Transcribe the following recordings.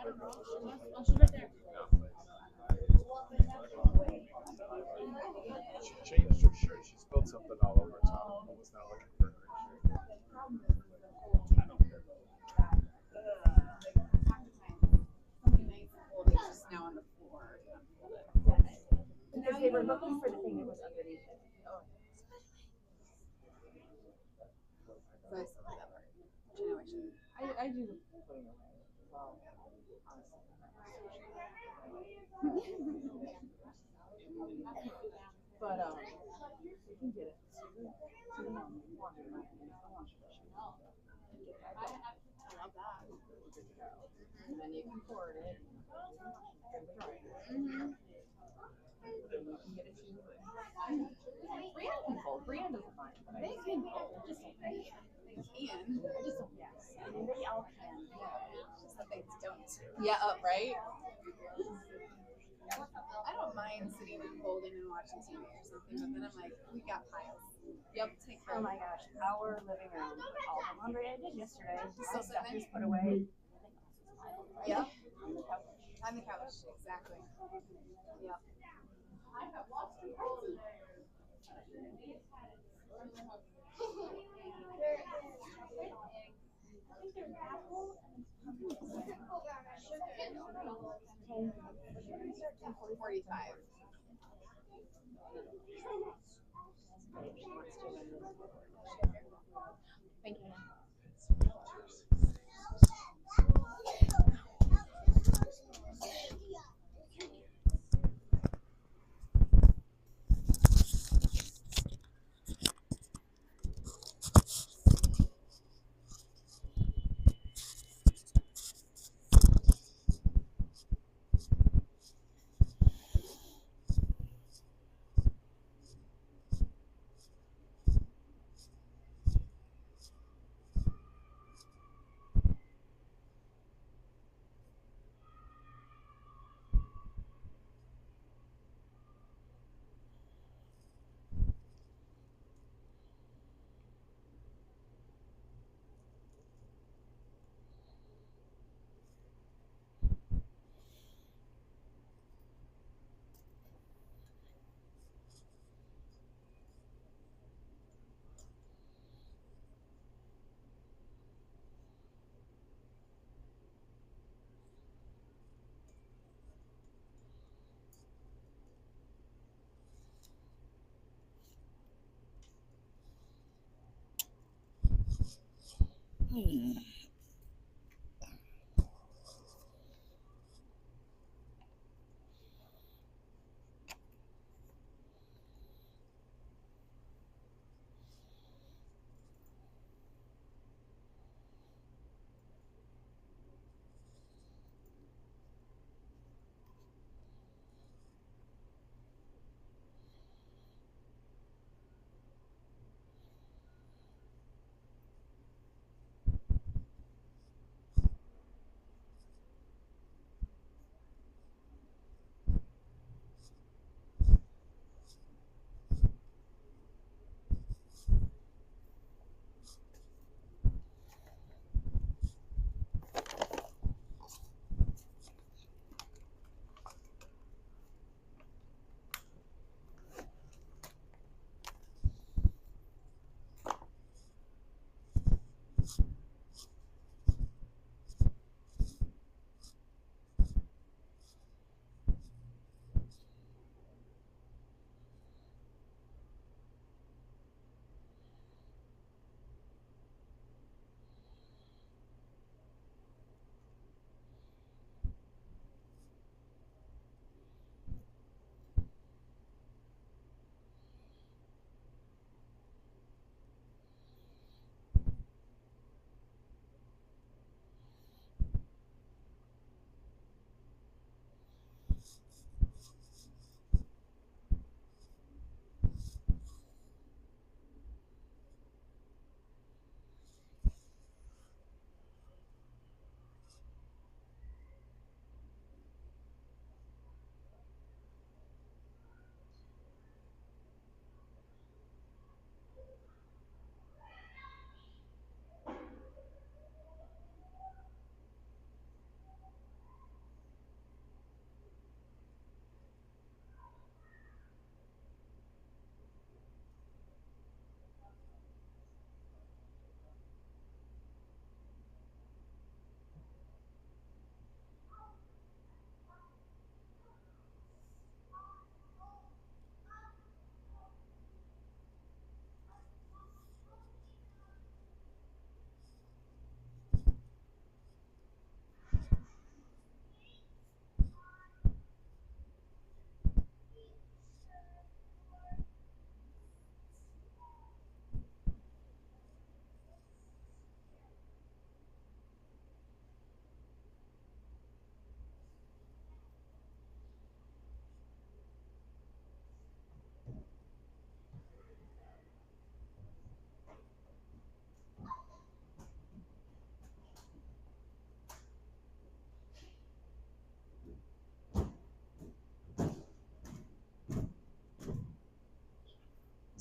She changed her shirt. She spilled something all over her top. I was not looking for her shirt. I don't care. Just now on the floor. Because they were looking for the thing that was underneath it. So I still do that part. Which I know I shouldn't. I do the putting away. Well, but you can get it. I love that. And then you can pour it. Mm-hmm. And you can get it to Brienne doesn't mind. They can just they can. Yes. I mean, they all can. Just that they don't. Yeah, right? I don't mind sitting and holding and watching TV or something, but then I'm like, we got piles. Yep. Take care. Oh my gosh, our living room, all the laundry I did yesterday, So stuff then- is put away. Yep. On the couch, exactly. Yep. $45. Thank you.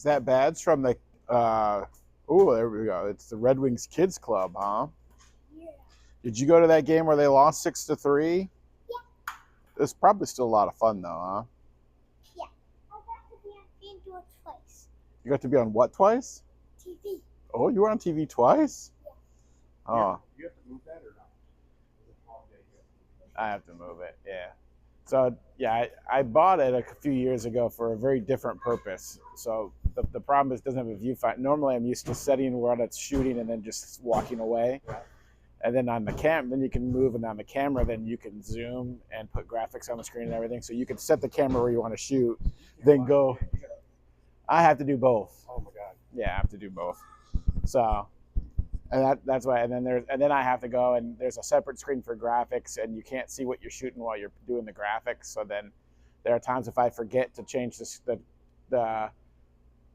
Is that badge from the? Oh, there we go. It's the Red Wings Kids Club, huh? Yeah. Did you go to that game where they lost 6-3? Yeah. It's probably still a lot of fun, though, huh? Yeah. I got to be on FanDuel twice. You got to be on what twice? TV. Oh, you were on TV twice? Yeah. Oh, You have to move that or not? I have to move it. Yeah. So yeah, I bought it a few years ago for a very different purpose. So the problem is it doesn't have a viewfinder. Normally I'm used to setting where it's shooting and then just walking away. And then on the then you can move, and on the camera then you can zoom and put graphics on the screen and everything. So you can set the camera where you want to shoot, then go. I have to do both. Oh my God. Yeah, I have to do both. So and that's why. And then I have to go, and there's a separate screen for graphics, and you can't see what you're shooting while you're doing the graphics. So then there are times if I forget to change the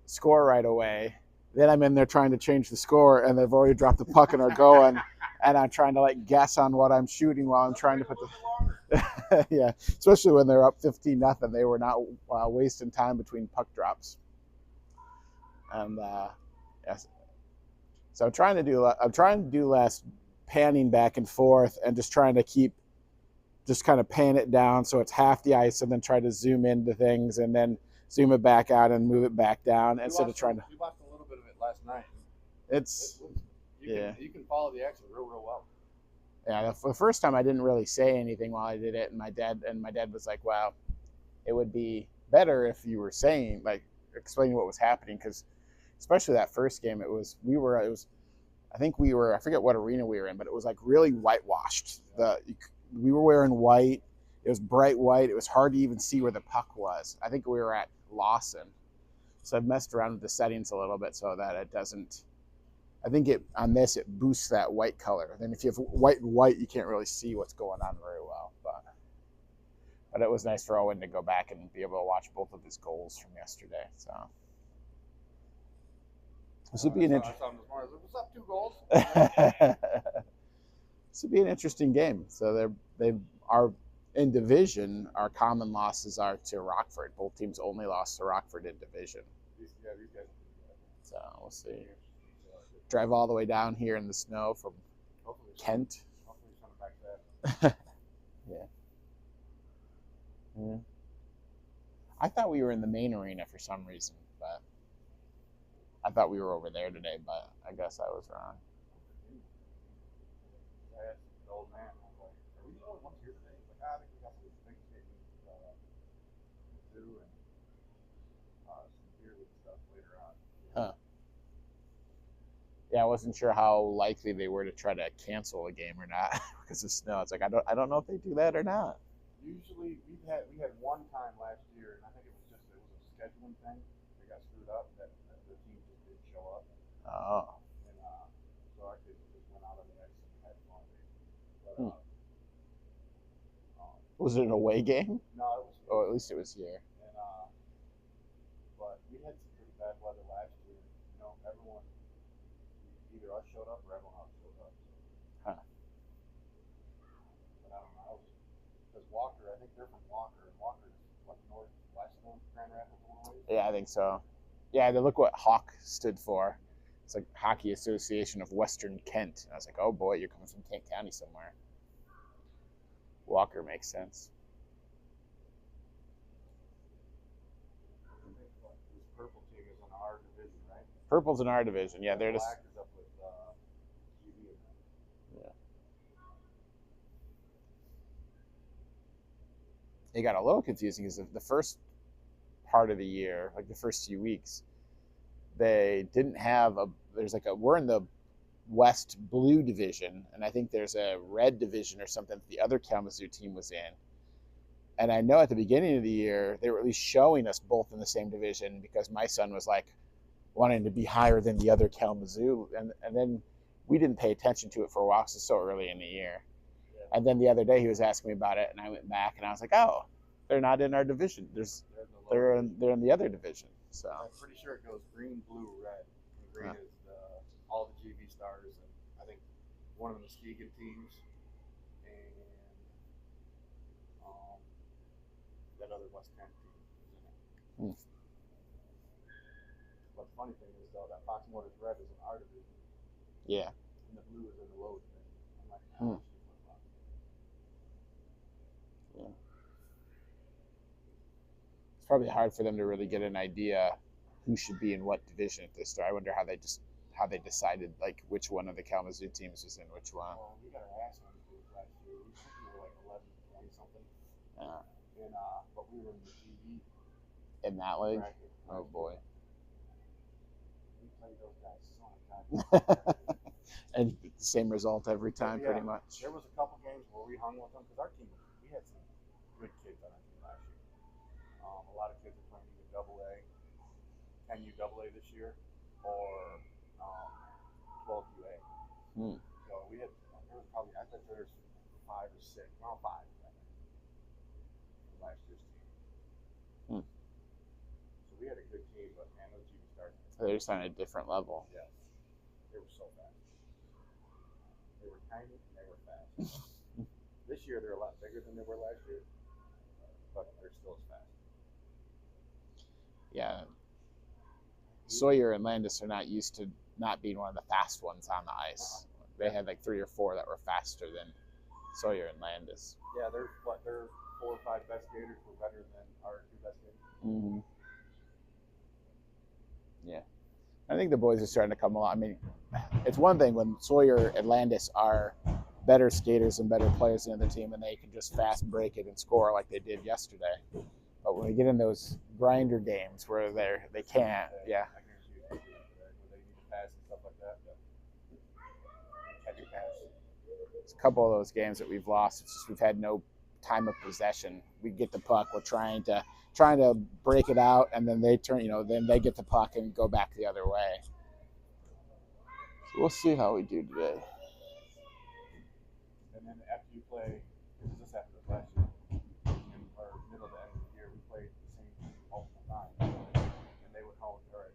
score right away, then I'm in there trying to change the score, and they've already dropped the puck and are going, and I'm trying to like guess on what I'm shooting while I'm trying to put the yeah, especially when they're up 15-0, they were not wasting time between puck drops. And yes. So I'm trying to do less panning back and forth, and just trying to just kind of pan it down so it's half the ice, and then try to zoom into things, and then zoom it back out and move it back down instead of trying to. We watched a little bit of it last night. You can follow the action real well. Yeah, the first time I didn't really say anything while I did it, and my dad was like, "Wow, it would be better if you were saying, like, explaining what was happening," because especially that first game, I forget what arena we were in, but it was like really whitewashed. We were wearing white. It was bright white. It was hard to even see where the puck was. I think we were at Lawson. So I've messed around with the settings a little bit so that it doesn't, I think it boosts that white color. Then if you have white and white, you can't really see what's going on very well. But it was nice for Owen to go back and be able to watch both of his goals from yesterday. So this would be an interesting. What's up, 2 goals? This would be an interesting game. So they are in division. Our common losses are to Rockford. Both teams only lost to Rockford in division. These guys. So we'll see. Drive all the way down here in the snow from Kent. Hopefully it's coming back Yeah. Yeah. I thought we were in the main arena for some reason, but I thought we were over there today, but I guess I was wrong. I asked the old man, I was like, are we the only ones here today? He's like, I think we got some things taken to do and some beer with stuff later on. Huh. Yeah, I wasn't sure how likely they were to try to cancel a game or not because of snow. It's like I don't know if they do that or not. Usually we had one time last year, and I think it was a scheduling thing. They got screwed up that the team just didn't show up. Oh. And so our kids just went out on the ice and had fun. But, was it an away game? No, it was. Oh, at least it was here. And but we had some pretty bad weather last year. You know, everyone, either us showed up or everyone else showed up. So. Huh. But I don't know. Because Walker, I think they're from Walker, and Walker is what, northwest of Grand Rapids, Illinois? Yeah, I think so. Yeah, look what Hawk stood for. It's like Hockey Association of Western Kent. And I was like, oh boy, you're coming from Kent County somewhere. Walker makes sense. I think this purple team is in our division, right? Purple's in our division. Yeah, they're just. Black is up with GB. Yeah. It got a little confusing because the first part of the year, like the first few weeks, they didn't have we're in the West Blue division, and I think there's a red division or something that the other Kalamazoo team was in. And I know at the beginning of the year, they were at least showing us both in the same division because my son was like wanting to be higher than the other Kalamazoo. And then we didn't pay attention to it for a while because it's so early in the year. Yeah. And then the other day he was asking me about it, and I went back and I was like, oh, they're not in our division. They're in the other division. So I'm pretty sure it goes green, blue, red. And green is all the GB stars, and I think one of the Muskegon teams, and that other West Kent team is in it. But the funny thing is, though, that Fox Motors Red is in our division, Yeah. and the blue is in the low division. I'm like, Hmm. Yeah. It's probably hard for them to really get an idea who should be in what division at this start. I wonder how they decided like which one of the Kalamazoo teams was in which one. Well, we got our ass handed to us last year. We think we were like 11, 20 something. Yeah. And but we were in the GE In that league? bracket. Oh boy. We played those guys so much. And same result every time, Yeah, pretty much. There was a couple games where we hung with them because our team, we had some good kids on our team last year. A lot of kids are playing either double A, 10U double A this year, or 12UA. Hmm. So we had, there was probably, I think there's 5 or 6, well, 5 rather, from last year's team. Hmm. So we had a good team, but man, those GB stars. They're just on a different level. Yes. They were so fast. They were tiny and they were fast. This year they're a lot bigger than they were last year, but they're still as fast. Yeah. Sawyer and Landis are not used to not being one of the fast ones on the ice. They had like 3 or 4 that were faster than Sawyer and Landis. Yeah, their 4 or 5 best skaters were better than our 2 best skaters. Mm-hmm. Yeah. I think the boys are starting to come along. I mean, it's one thing when Sawyer and Landis are better skaters and better players than the other team, and they can just fast break it and score like they did yesterday. But when we get in those grinder games where they can't, yeah. I can see it where they need to pass and stuff like that. Catch a pass. It's a couple of those games that we've lost. It's just we've had no time of possession. We get the puck, we're trying to break it out, and then they turn, then they get the puck and go back the other way. So we'll see how we do today. And then after you play, because this happened last year, in our middle to end of the year, we played the same team multiple times, and they would call it, all right,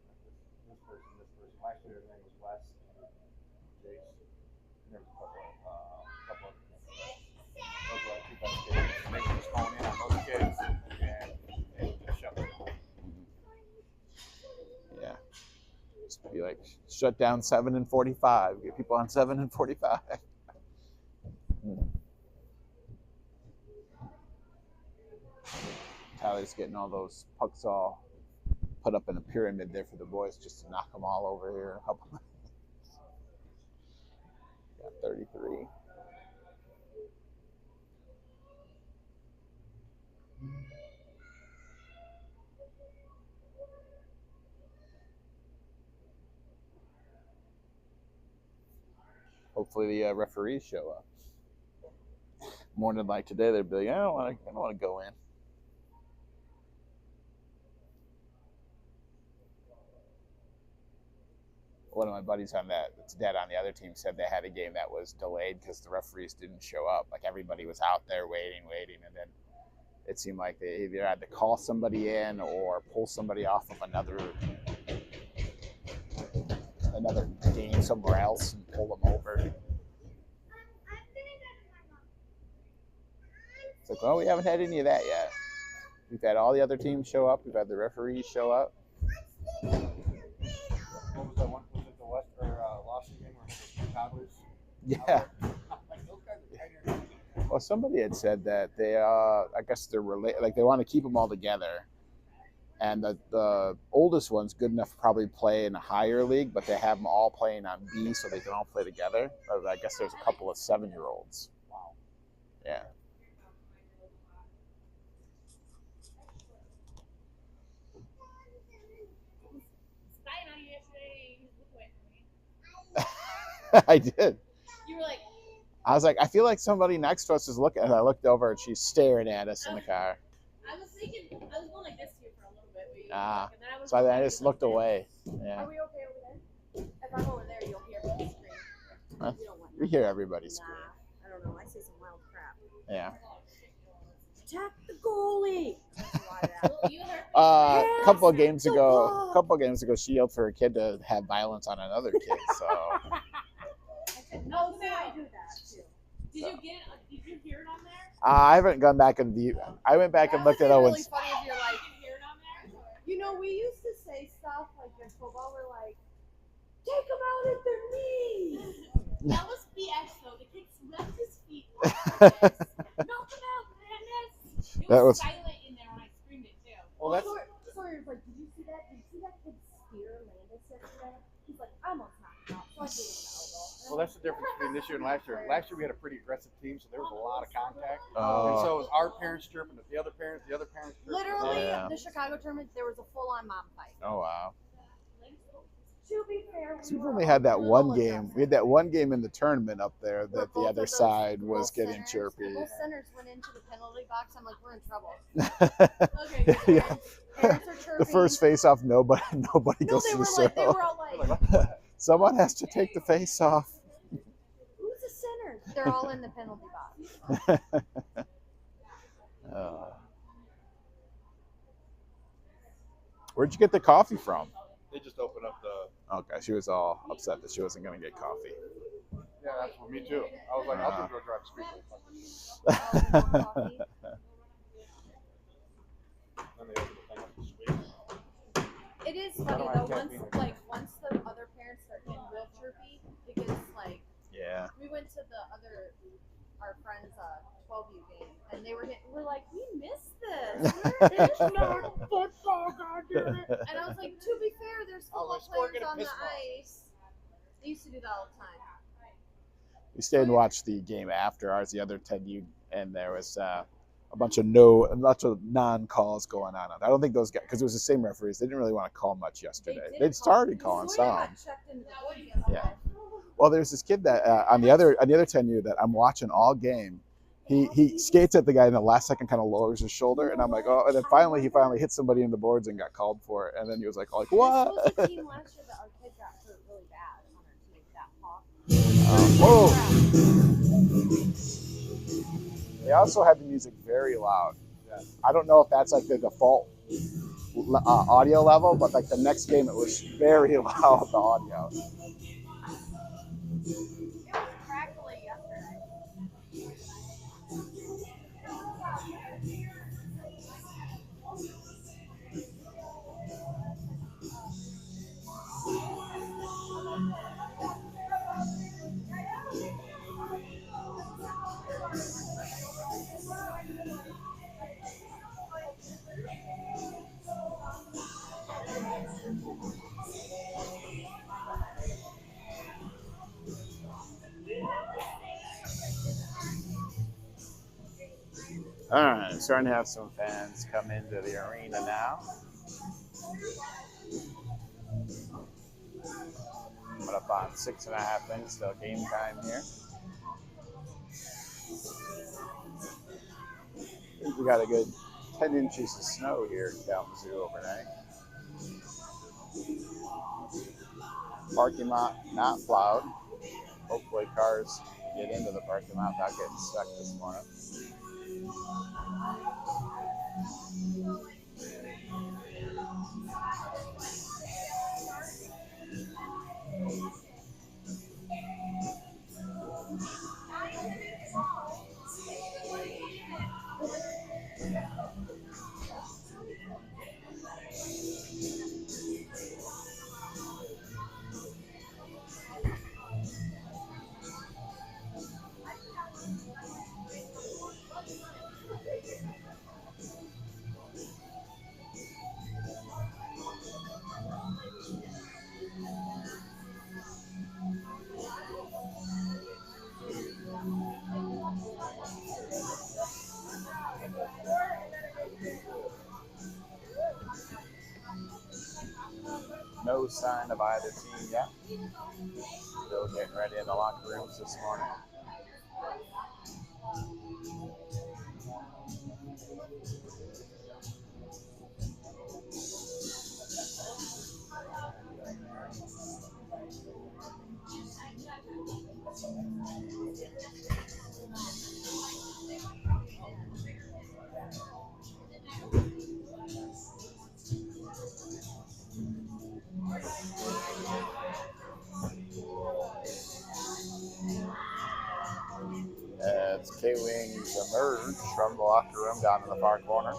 this person. Last year their name was Wes and Jace, and there was a couple of those were our 2 best kids. And they were just calling in on those kids, and they would just shut them down. Yeah. Just be like, shut down 7 and 45. Get people on 7 and 45. Tyler's getting all those pucks all put up in a pyramid there for the boys just to knock them all over here in a couple minutes. Got 33. Hopefully the referees show up. More than like today, they'd be like, I don't want to go in. One of my buddies on that's dead on the other team said they had a game that was delayed because the referees didn't show up. Like everybody was out there waiting, and then it seemed like they either had to call somebody in or pull somebody off of another game somewhere else and pull them over. It's like, well, we haven't had any of that yet. We've had all the other teams show up. We've had the referees show up. What was that one? Was it the West or Lawson game where the toddlers? Yeah. Like those guys are tighter. Well, somebody had said that they, I guess they're like they want to keep them all together, and the oldest one's good enough to probably play in a higher league, but they have them all playing on B so they can all play together. I guess there's a couple of 7-year-olds. Wow. Yeah. I did. You were like, I was like, I feel like somebody next to us is looking. And I looked over and she's staring at us in the car. I was thinking, I was going like this to you for a little bit. But Ah. and then I was So I just looked away. Yeah. Are we okay over there? If I'm over there, you'll hear me scream. Huh? You don't want We hear everybody scream. Nah, I don't know. I say some wild crap. Yeah. Attack the goalie. That's why that. A couple of games ago, she yelled for a kid to have violence on another kid. So. No, I do that too. Did you get it? Did you hear it on there? I haven't gone back and view. I went back and looked at Really Owen's. funny if you're like, Did you hear it on there? you know, we used to say stuff like in football Take them out at their knees. That was BS though. The kid swept his feet off the desk. Knock him out, Landis. It That was was- silent in there when I screamed it too. Well, that's Sawyer was like, did you see that? Did you see that kid spear Landis yesterday? He's like, I almost knocked him out. So I gave him an elbow. well, that's the difference between this year and last year. Last year we had a pretty aggressive team, so there was a lot of contact. And Oh, so it was our parents chirping at the other parents chirping. Literally, Yeah. the Chicago tournament, there was a full-on mom fight. oh wow. To be fair, So we've only had that one game. We had that one game in the tournament up there Where that the both other of those- side was both getting centers- chirpy. Both centers went into the penalty box. I'm like, we're in trouble. Okay. Yeah. Parents are chirping. The first face-off, nobody No, goes they to were the like, they circle. were all like, Someone has to take the face off. who's the center? They're all in the penalty box. Where'd you get the coffee from? They just opened up the. Okay, she was all upset that she wasn't going to get coffee. Yeah, that's for me too. I was like, I'll just go drive the speedway. Coffee. Then they opened the thing up the sweet. It is funny though. Once the other parents start getting real chirpy, it gets like. Yeah. We went to our friend's 12U game, and we're like, we missed this. It's not football, goddammit. And I was like, to be fair, there's football players on the ice. They used to do that all the time. We stayed and watched the game after ours, the other 10U, and there was a bunch of non-calls going on. I don't think those guys, because it was the same referees, they didn't really want to call much yesterday. They started calling some. Yeah. Well, there's this kid that on the other 10U that I'm watching all game. He skates at the guy in the last second, kind of lowers his shoulder, and I'm like, oh, and then he finally hit somebody in the boards and got called for it, and then he was like This what? was the team last year that our kid got hurt really bad on our team, that Hawk. Whoa! They also had the music very loud. I don't know if that's like the default audio level, but like the next game it was very loud, the audio. It was crackly yesterday. All right, starting to have some fans come into the arena now. Coming up on 6.5 minutes till game time here. I think we got a good 10 inches of snow here in Kalamazoo overnight. Parking lot not plowed. Hopefully cars get into the parking lot without getting stuck this morning. No sign of either team yet. Still getting ready in the locker rooms this morning. As K-Wings emerge from the locker room down in the far corner.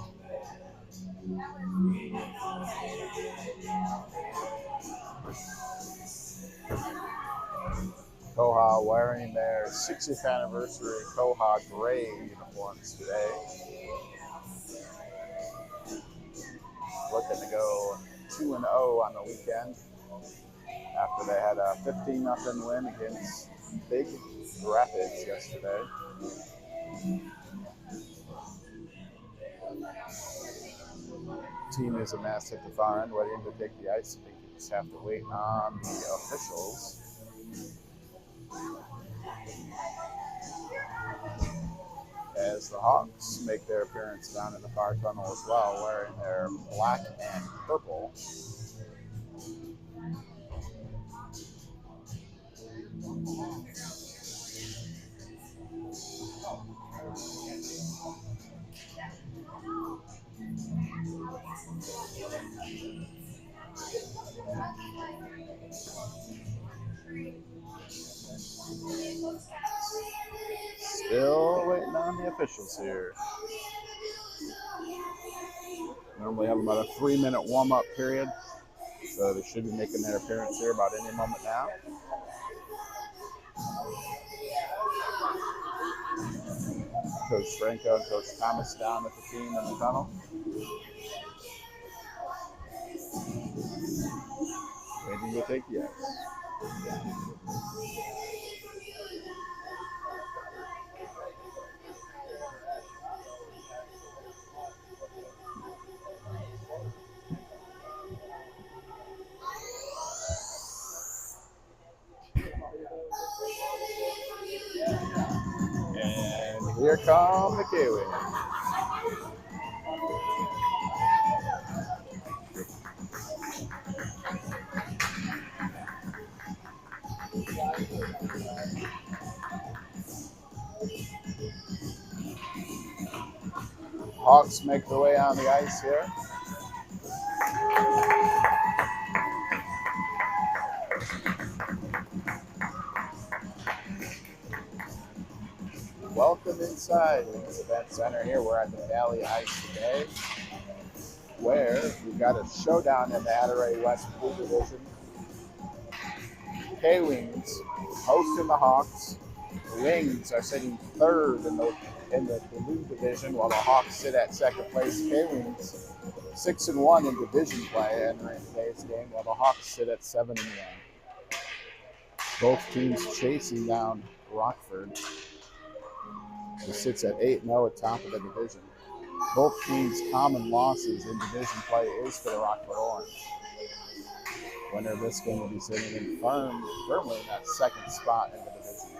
KOHA wearing their 60th anniversary KOHA gray uniforms today. Looking to go 2-0 on the weekend after they had a 15-0 win against Big Rapids yesterday. Team is amassed at the far end, waiting to take the ice. I think you just have to wait on the officials. As the Hawks make their appearance down in the far tunnel as well, wearing their black and purple. Still waiting on the officials here. Normally have about a 3-minute warm-up period, so they should be making their appearance here about any moment now. Coach Franco and Coach Thomas down at the team in the tunnel. Waiting to take the ice. And here come the Kiwis. Hawks make their way on the ice here. Welcome inside the event center here. We're at the Valley Ice today, where we've got a showdown in the Adelaide West Blue Division. K-Wings hosting the Hawks. The Wings are sitting third in the Blue Division, while the Hawks sit at second place. K-Wings 6-1 in division play entering today's game, while the Hawks sit at 7-1. Both teams chasing down Rockford, who sits at 8-0 at top of the division. Both teams' common losses in division play is for the Rockford Orange. Winner of this game will be sitting in firmly in that second spot in the division.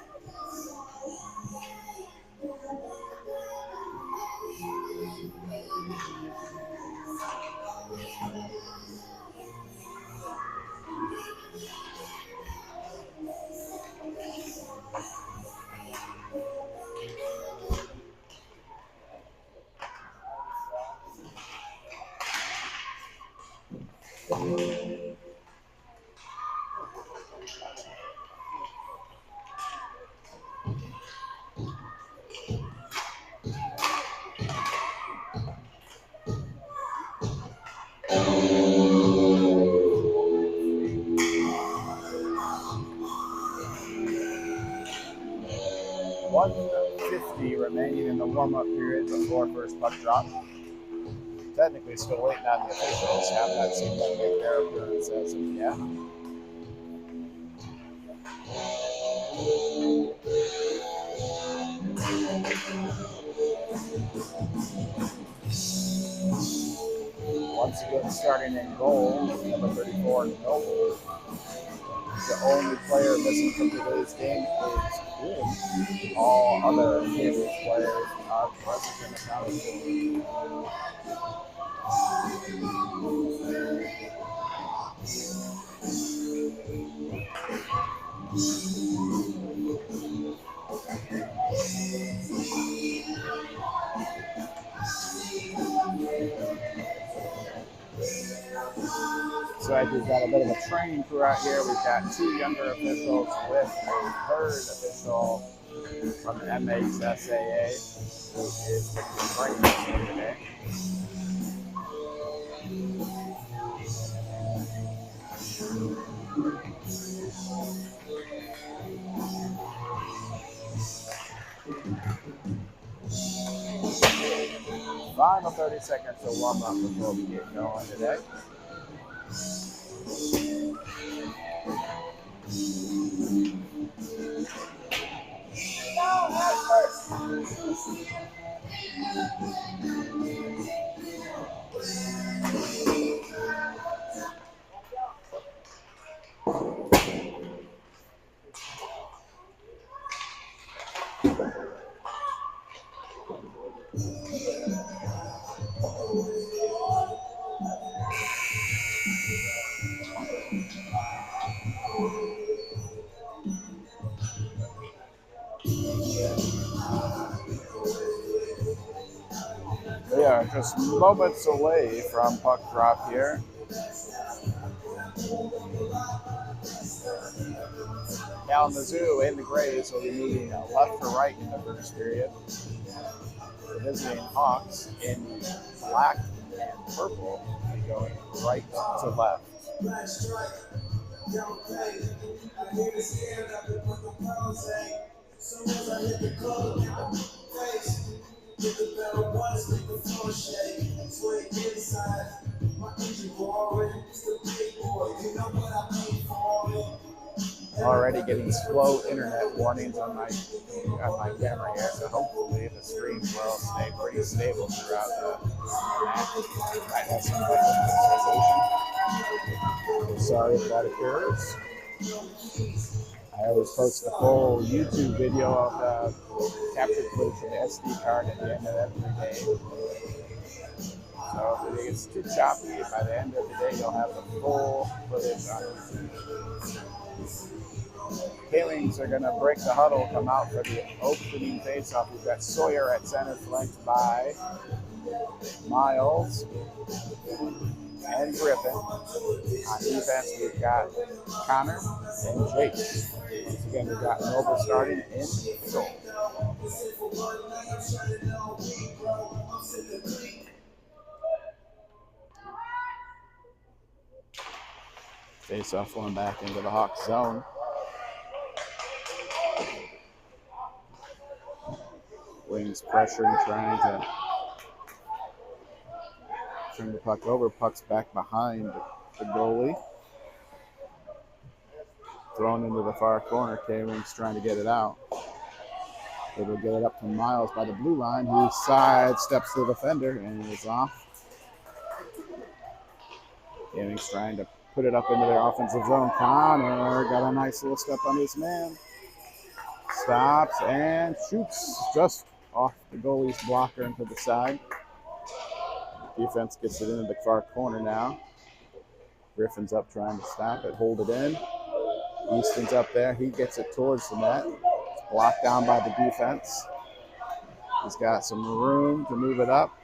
.50 remaining in the warm-up period before first puck drop. Technically still waiting on the officials. Have not seen them make their appearance as of yet. Once again, starting in goal, number 34, Noble. The only player missing from today's game is Quinn. All other Cambridge players are present in the county. So as we've got a bit of a training throughout here. We've got two younger officials with a third official from the MHSAA who is with the training here today. final 30 seconds to warm up before we get going today. We are just moments away from puck drop here. Kalamazoo and the Grays will be moving left to right in the first period. The visiting Hawks in black and purple will be going right to left. Already getting slow internet warnings on my camera here, so hopefully the stream will stay pretty stable throughout the match. Might have some visualization. Sorry if that occurs. I always post the full YouTube video of the captured footage from the SD card at the end of every game. So if it gets too choppy, by the end of the day, you'll have the full footage on YouTube. Kalings are going to break the huddle, come out for the opening faceoff. We've got Sawyer at center, flanked by Miles and Griffin. On defense, we've got Connor and Jake. Once again, we've got Noble starting in goal. Face-off one back into the Hawks zone. Wings pressuring, trying to turn the puck over. Puck's back behind the goalie. Thrown into the far corner. K-Wings trying to get it out. Able to get it up to Miles by the blue line, who sidesteps the defender and is off. K-Wings trying to put it up into their offensive zone. Connor got a nice little step on his man. Stops and shoots just off the goalie's blocker into the side. Defense gets it into the far corner now. Griffin's up trying to stop it, hold it in. Easton's up there. He gets it towards the net. It's blocked down by the defense. He's got some room to move it up.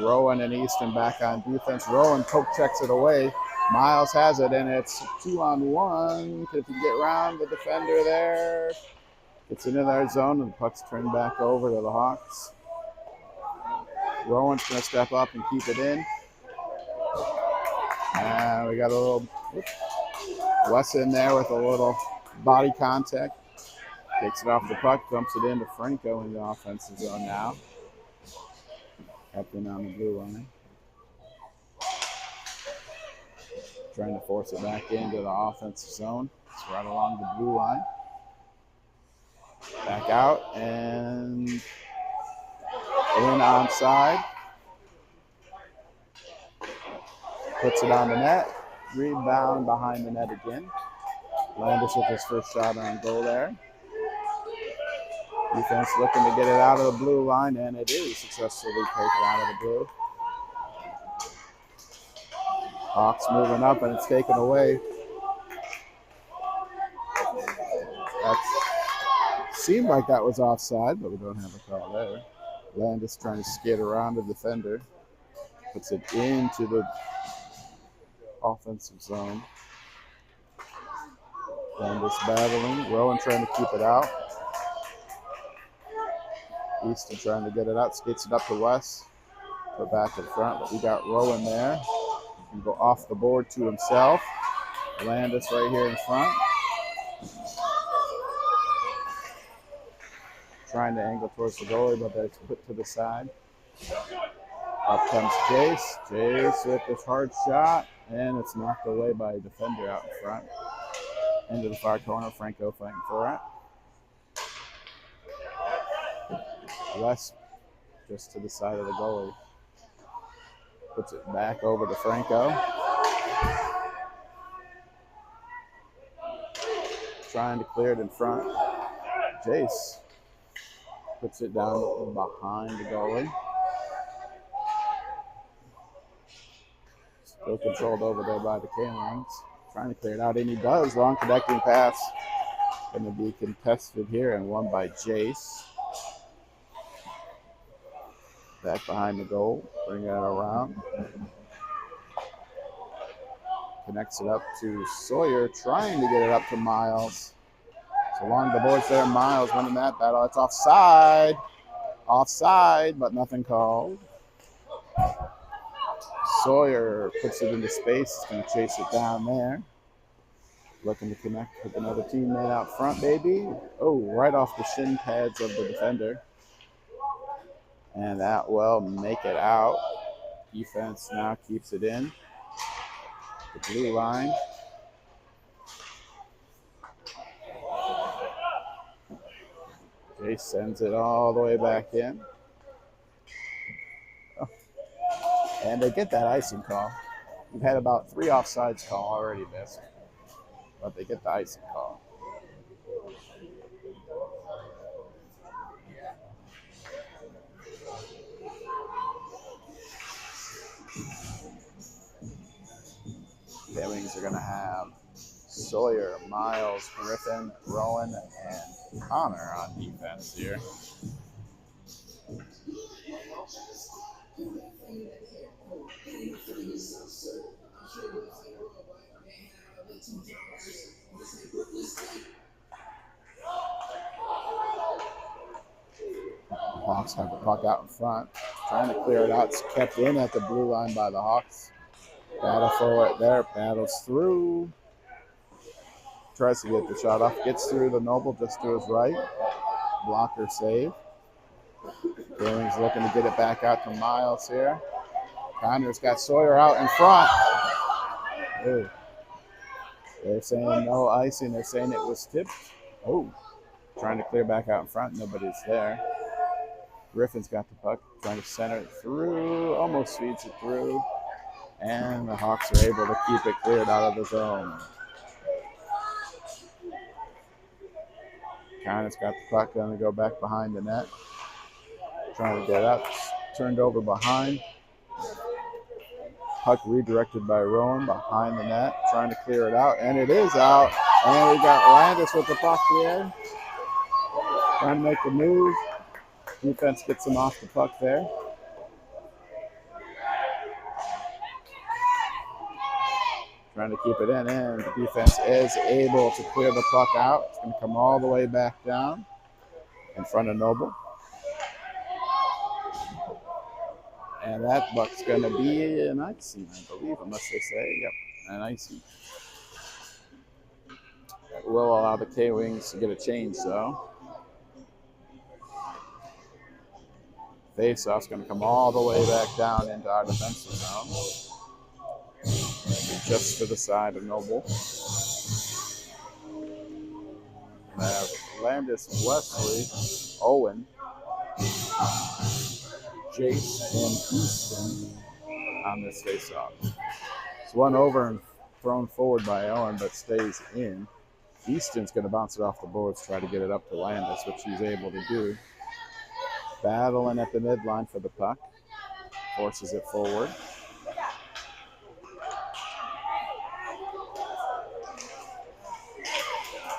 Rowan and Easton back on defense. Rowan poke checks it away. Miles has it, and it's 2-on-1. If you get around the defender there, it's into their zone, and the puck's turned back over to the Hawks. Rowan's going to step up and keep it in. And we got a little Wes in there with a little body contact. Takes it off the puck, dumps it into Franco in the offensive zone now. Captain on the blue line. Trying to force it back into the offensive zone. It's right along the blue line. Back out and in onside. Puts it on the net. Rebound behind the net again. Landis with his first shot on goal there. Defense looking to get it out of the blue line, and it is successfully taken out of the blue. Hawks moving up, and it's taken away. That seemed like that was offside, but we don't have a call there. Landis trying to skate around the defender. Puts it into the offensive zone. Landis battling. Rowan trying to keep it out. Easton trying to get it out. Skates it up to West. Put back in front, but we got Rowan there. And go off the board to himself. Landis right here in front. Trying to angle towards the goalie, but that's put to the side. Up comes Jace. Jace with this hard shot, and it's knocked away by a defender out in front. Into the far corner, Franco fighting for it. West just to the side of the goalie. Puts it back over to Franco. Trying to clear it in front. Jace puts it down behind the goalie. Still controlled over there by the K-Wings. Trying to clear it out, and he does. Long connecting pass. Going to be contested here and won by Jace. Back behind the goal. Bring it around. Connects it up to Sawyer, trying to get it up to Miles. So along the boards there, Miles winning that battle. It's offside. Offside, but nothing called. Sawyer puts it into space. He's going to chase it down there. Looking to connect with another teammate out front, baby. Oh, right off the shin pads of the defender. And that will make it out. Defense now keeps it in. The blue line. Jace sends it all the way back in. Oh. And they get that icing call. We've had about 3 offsides call already missed. But they get the icing call. The Wings are going to have Sawyer, Miles, Griffin, Rowan, and Connor on defense here. Hawks have the puck out in front. Trying to clear it out. It's kept in at the blue line by the Hawks. Battle for it there. Battles through. Tries to get the shot off. Gets through the Noble just to his right. Blocker save. Billings looking to get it back out to Miles here. Connor's got Sawyer out in front. Ooh. They're saying no icing. They're saying it was tipped. Oh. Trying to clear back out in front. Nobody's there. Griffin's got the puck. Trying to center it through. Almost feeds it through. And the Hawks are able to keep it cleared out of the zone. Connor's got the puck. Going to go back behind the net. Trying to get up. Turned over behind. Puck redirected by Rowan behind the net. Trying to clear it out. And it is out. And we got Landis with the puck here. Trying to make the move. Defense gets him off the puck there. Trying to keep it in, and the defense is able to clear the puck out. It's going to come all the way back down in front of Noble. And that puck's going to be an icing, I believe, unless they say, yep, an icing. That will allow the K-Wings to get a change, though. Face-off's going to come all the way back down into our defensive zone. Just to the side of Noble. We have Landis, Wesley, Owen, Jace, and Easton on this face-off. It's one over and thrown forward by Owen, but stays in. Easton's going to bounce it off the boards, try to get it up to Landis, which he's able to do. Battling at the midline for the puck. Forces it forward.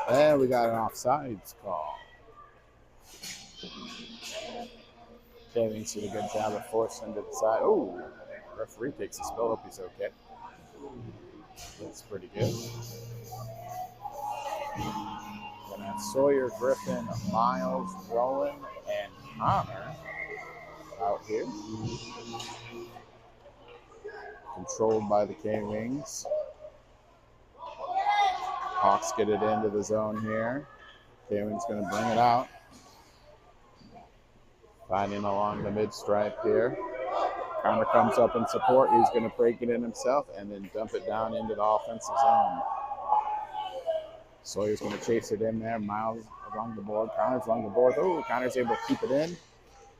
And we got an offsides call. K-Wings did a good job of forcing to the side. Oh, referee takes a spill. Hope he's okay. That's pretty good. Gonna have Sawyer, Griffin, Miles, Rowan, and Connor out here. Controlled by the K-Wings. Hawks get it into the zone here. K-Wings going to bring it out. Finding along the mid-stripe here. Connor comes up in support. He's going to break it in himself and then dump it down into the offensive zone. Sawyer's going to chase it in there. Miles along the board. Connor's along the board. Oh, Connor's able to keep it in.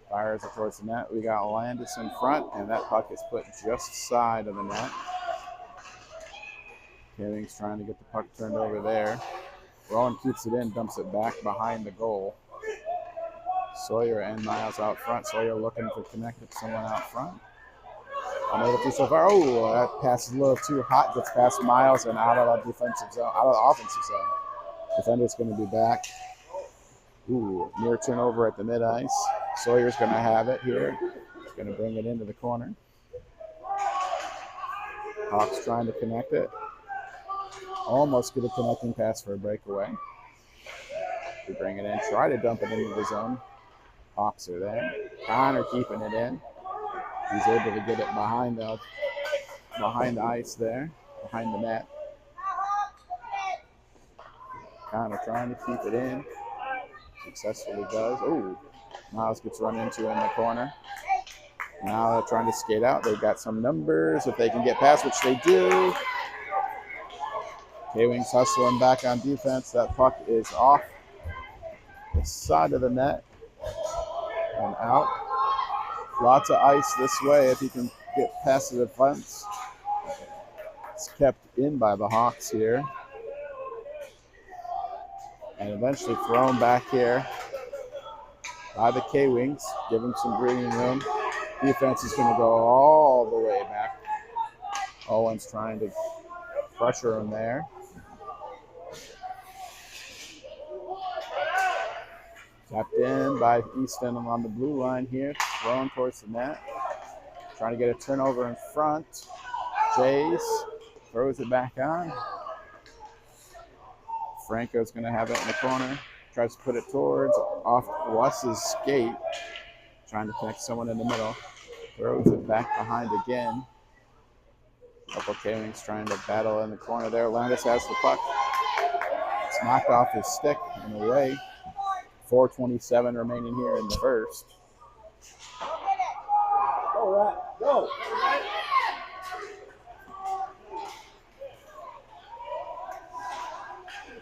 Fires it towards the net. We got Landis in front, and that puck is put just side of the net. Keving's trying to get the puck turned over there. Rowan keeps it in, dumps it back behind the goal. Sawyer and Miles out front. Sawyer looking to connect with someone out front. Unable to so far. Oh, that pass is a little too hot. Gets past Miles and out of the defensive zone, out of the offensive zone. Defender's going to be back. Ooh, near turnover at the mid-ice. Sawyer's going to have it here. He's going to bring it into the corner. Hawks trying to connect it. Almost get a connecting pass for a breakaway. We bring it in, try to dump it into the zone. Hawks are there. Connor keeping it in. He's able to get it behind the ice there, behind the net. Connor trying to keep it in. Successfully does. Oh, Miles gets run into in the corner. Now they're trying to skate out. They've got some numbers if they can get past, which they do. K-Wings hustling back on defense. That puck is off the side of the net and out. Lots of ice this way if he can get past the defense. It's kept in by the Hawks here. And eventually thrown back here by the K-Wings. Give him some breathing room. Defense is going to go all the way back. Owen's trying to pressure him there. Tapped in by Easton on the blue line here. Thrown towards the net. Trying to get a turnover in front. Jace throws it back on. Franco's going to have it in the corner. Tries to put it towards off Wes's skate. Trying to connect someone in the middle. Throws it back behind again. Couple K-Wings trying to battle in the corner there. Landis has the puck. It's knocked off his stick and away. 4:27 remaining here in the first. All right, go.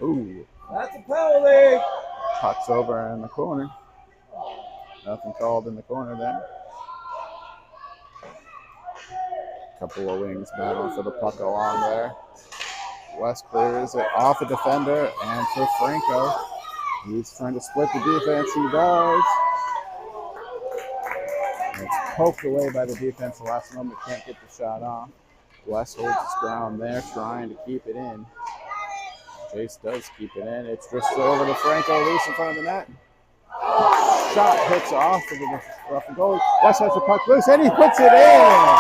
Ooh. That's a penalty. Puck's over in the corner. Nothing called in the corner there. Couple of Wings battling for the puck along there. West clears it off a defender and for Franco. He's trying to split the defense. He does. It's poked away by the defense. The last moment can't get the shot off. West holds his ground there, trying to keep it in. Jace does keep it in. It's just over to Franco, loose in front of the net. Shot hits off of the rough and goal. West has the puck loose, and he puts it in.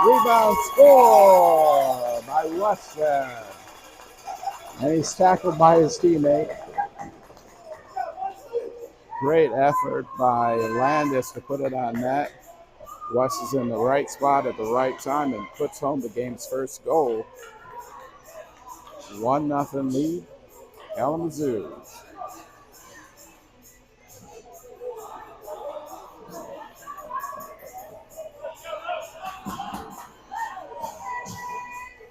Rebound score by West there. And he's tackled by his teammate. Great effort by Landis to put it on net. West is in the right spot at the right time and puts home the game's first goal. 1-0 lead, Kalamazoo.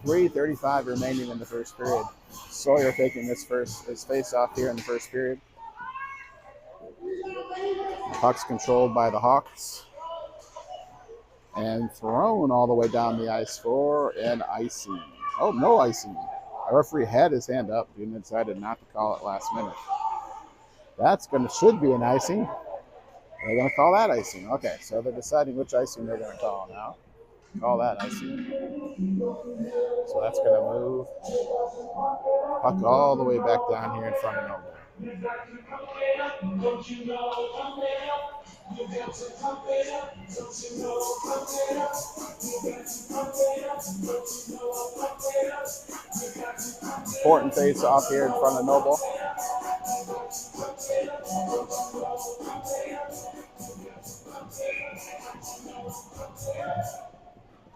.3:35 remaining in the first period. Sawyer taking his face-off here in the first period. Puck's controlled by the Hawks. And thrown all the way down the ice for an icing. Oh, no icing. Our referee had his hand up and decided not to call it last minute. Should be an icing. They're going to call that icing. Okay, so they're deciding which icing they're going to call now. Call that icing. So that's going to move puck all the way back down here in front of Noble. Important face off here in front of Noble.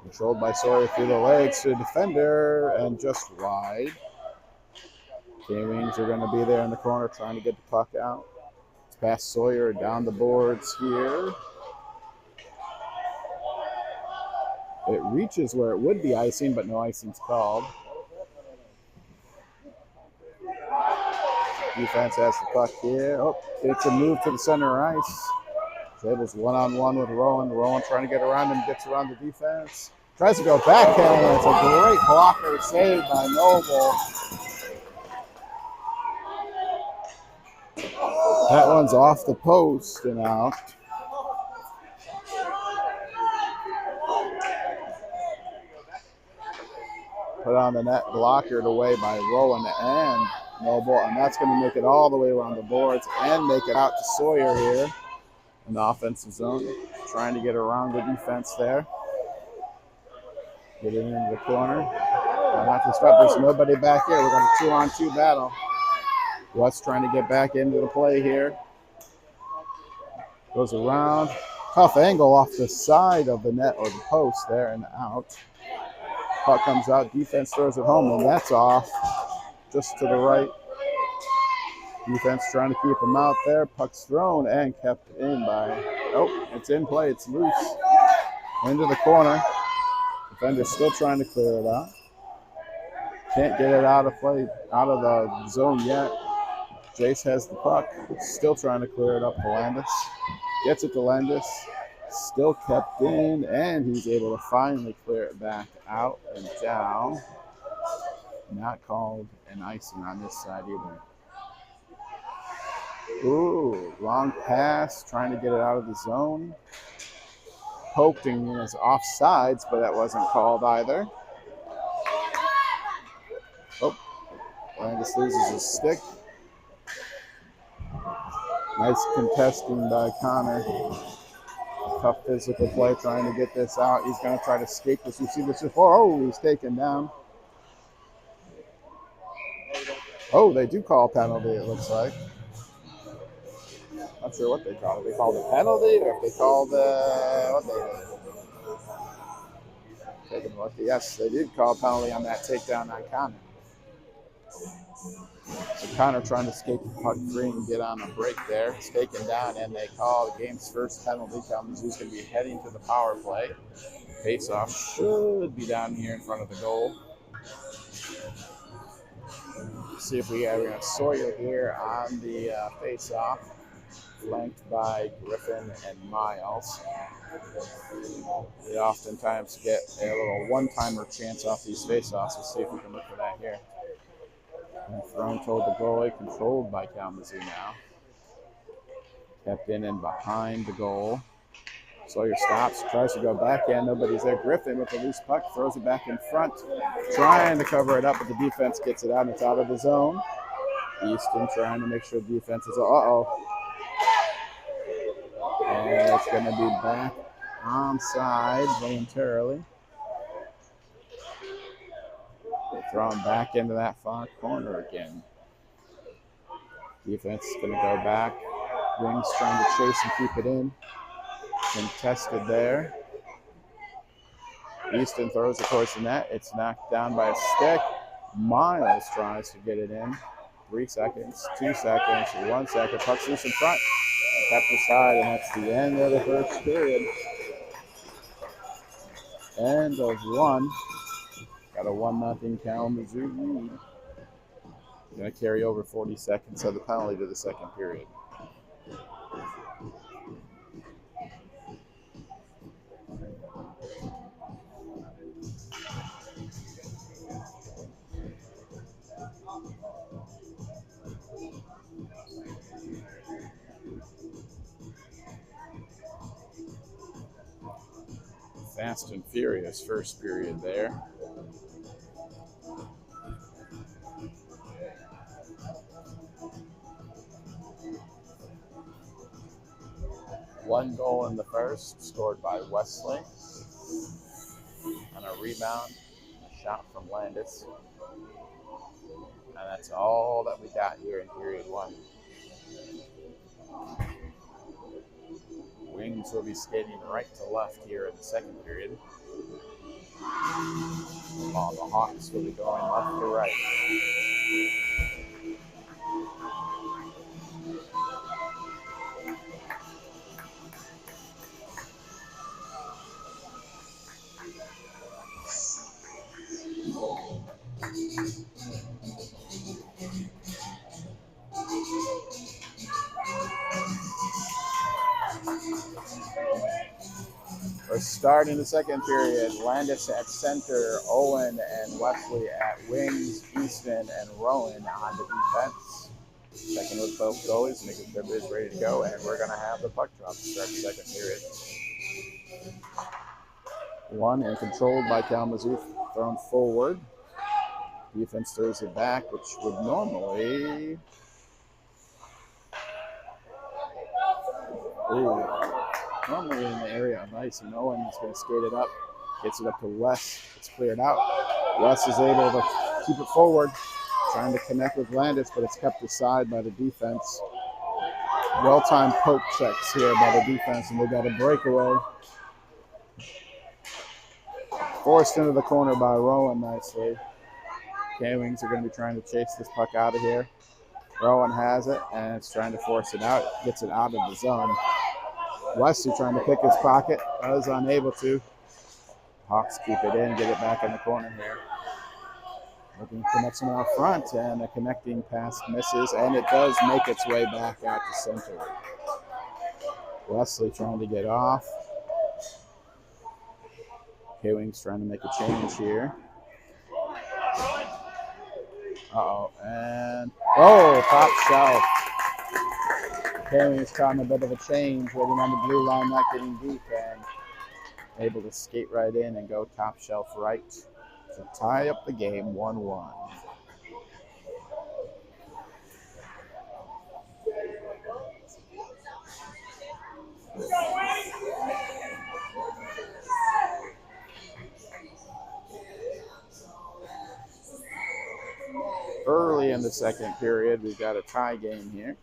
Controlled by Sawyer through the legs to the defender and just wide. K-Wings are going to be there in the corner trying to get the puck out. It's past Sawyer down the boards here. It reaches where it would be icing, but no icing's called. Defense has the puck here. Oh, it's a move to the center ice. Tables one-on-one with Rowan. Rowan trying to get around him, gets around the defense. Tries to go backhand, and it's a great blocker save by Noble. That one's off the post and out. Put on the net, blockered away by Rowan and Noble, and that's going to make it all the way around the boards and make it out to Sawyer here in the offensive zone. Trying to get around the defense there. Get it into the corner. Not to stop. There's nobody back here. We're going to 2-on-2 battle. West trying to get back into the play here. Goes around. Tough angle off the side of the net or the post there and out. Puck comes out. Defense throws it home, and that's off. Just to the right. Defense trying to keep him out there. Puck's thrown and kept in by... Oh, it's in play. It's loose. Into the corner. Defender's still trying to clear it out. Can't get it out of play, out of the zone yet. Jace has the puck. Still trying to clear it up to Landis. Gets it to Landis. Still kept in, and he's able to finally clear it back out and down. Not called an icing on this side either. Ooh, long pass, trying to get it out of the zone. Poking is offsides, but that wasn't called either. Oh, Landis loses his stick. Nice contesting by Connor. Tough physical play trying to get this out. He's going to try to escape this. You see this before. Oh, he's taken down. Oh, they do call a penalty, it looks like. Not sure what they called. If they called a penalty or if they called what they did. Taking a look. Yes, they did call a penalty on that takedown on Connor. So Connor trying to escape the puck free and get on a break there. It's taken down, and they call the game's first penalty. Kalamazoo's going to be heading to the power play. Face-off should be down here in front of the goal. See if we have Sawyer here on the face-off, flanked by Griffin and Miles. They oftentimes get a little one-timer chance off these face-offs. We'll see if we can look for that here. And thrown toward the goalie, controlled by Kalamazoo now. Kept in and behind the goal. Sawyer stops, tries to go backhand. Nobody's there. Griffin with the loose puck throws it back in front, trying to cover it up, but the defense gets it out and it's out of the zone. Easton trying to make sure the defense is. And it's going to be back onside voluntarily. Thrown back into that far corner again. Defense is going to go back. Wings trying to chase and keep it in. Contested there. Easton throws it towards the net. It's knocked down by a stick. Miles tries to get it in. 3 seconds, 2 seconds, 1 second. Puck's loose in front. Kept aside, and that's the end of the first period. End of one. Got a 1-0 Kalamazoo lead. Going to carry over 40 seconds of the penalty to the second period. Fast and furious first period there. One goal in the first, scored by Wesley. On a rebound, a shot from Landis. And that's all that we got here in period one. Wings will be skating right to left here in the second period. While the Hawks will be going left to right. Starting the second period, Landis at center, Owen and Wesley at wings, Easton and Rowan on the defense. Checking with both goalies, making sure everybody's ready to go, and we're going to have the puck drop to start the second period. Won and controlled by Kalamazoo, thrown forward. Defense throws it back, which would normally... Normally in the area of ice, and Owen is going to skate it up. Gets it up to Wes. It's cleared out. Wes is able to keep it forward, trying to connect with Landis, but it's kept aside by the defense. Well-timed poke checks here by the defense, and they got a breakaway. Forced into the corner by Rowan nicely. K-Wings are going to be trying to chase this puck out of here. Rowan has it, and it's trying to force it out. Gets it out of the zone. Wesley trying to pick his pocket. Was unable to. Hawks keep it in, get it back in the corner here. Looking for connection out front, and a connecting pass misses, and it does make its way back out to center. Wesley trying to get off. K-Wings trying to make a change here. And top shelf. K-Wings caught a bit of a change, waiting on the blue line, not getting deep, and able to skate right in and go top shelf right to tie up the game 1-1. Early in the second period, we've got a tie game here.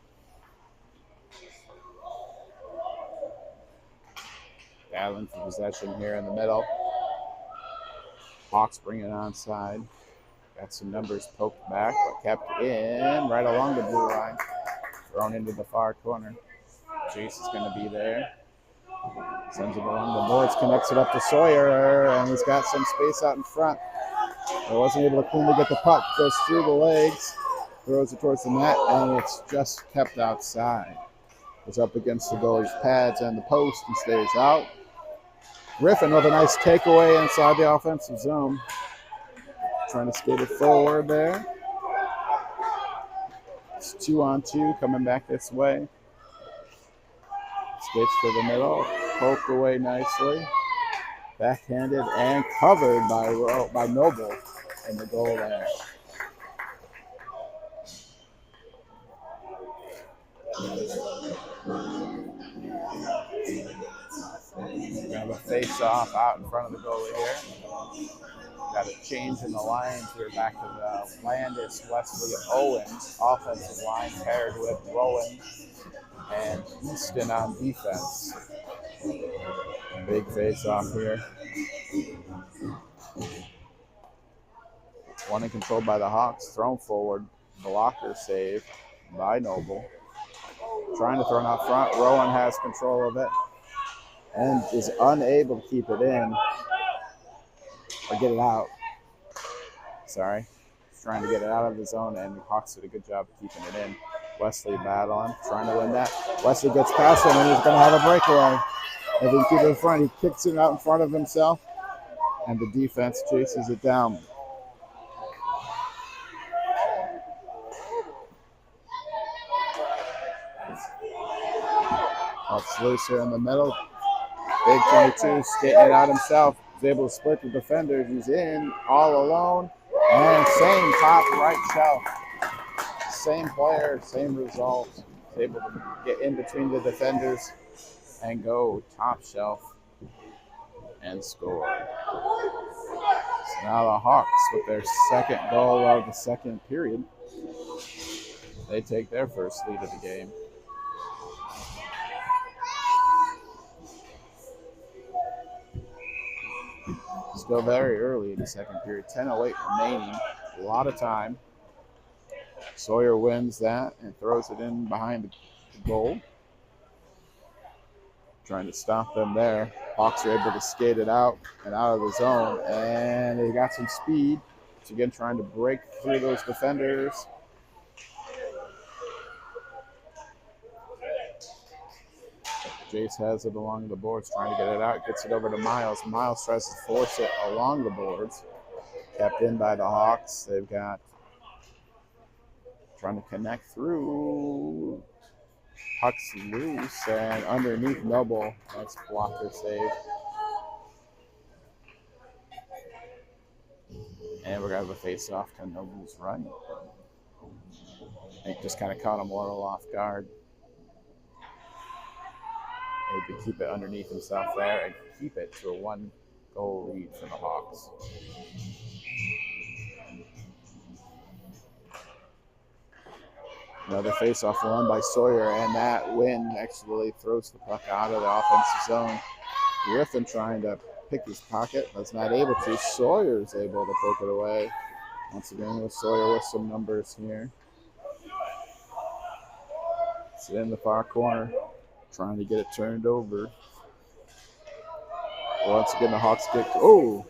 Battling for possession here in the middle. Hawks bring it onside. Got some numbers poked back, but kept in right along the blue line. Thrown into the far corner. Jace is going to be there. Sends it along the boards, connects it up to Sawyer, and he's got some space out in front. He wasn't able to cleanly get the puck. Goes through the legs, throws it towards the net, and it's just kept outside. It's up against the goalie's pads and the post and stays out. Griffin with a nice takeaway inside the offensive zone. Trying to skate it forward there. It's 2-on-2 coming back this way. Skates to the middle, poked away nicely. Backhanded and covered by Noble in the goal there. We have a face-off out in front of the goalie here. Got a change in the lines here back to the Landis, Wesley, Owens offensive line paired with Rowan and Easton on defense. Big face-off here. One and controlled by the Hawks, thrown forward. Blocker save by Noble. Trying to throw it out front. Rowan has control of it and is unable to keep it in or get it out. Sorry. He's trying to get it out of the zone, and the Hawks did a good job of keeping it in. Wesley battling, trying to win that. Wesley gets past him, and he's going to have a breakaway. If he can keep it in front, he kicks it out in front of himself, and the defense chases it down. It's loose here in the middle. Big 22 skating it out himself. He's able to split the defenders. He's in all alone. And same top right shelf. Same player, same result. He's able to get in between the defenders and go top shelf and score. So now the Hawks, with their second goal of the second period, they take their first lead of the game. Still very early in the second period. 10:08 remaining. A lot of time. Sawyer wins that and throws it in behind the goal. Trying to stop them there. Hawks are able to skate it out and out of the zone. And they got some speed. So again, trying to break through those defenders. Jace has it along the boards, trying to get it out. Gets it over to Miles. Miles tries to force it along the boards. Kept in by the Hawks. They've got trying to connect through. Puck's loose and underneath Noble. Nice blocker save. And we're going to have a face-off to Noble's right. I think just kind of caught him a little off guard. Maybe keep it underneath himself there and keep it to a 1-goal lead for the Hawks. Another face-off won by Sawyer, and that win actually throws the puck out of the offensive zone. Griffin trying to pick his pocket, but is not able to. Sawyer's able to poke it away. Once again, with Sawyer with some numbers here. It's in the far corner, trying to get it turned over. Once again, the Hawks kick. Oh!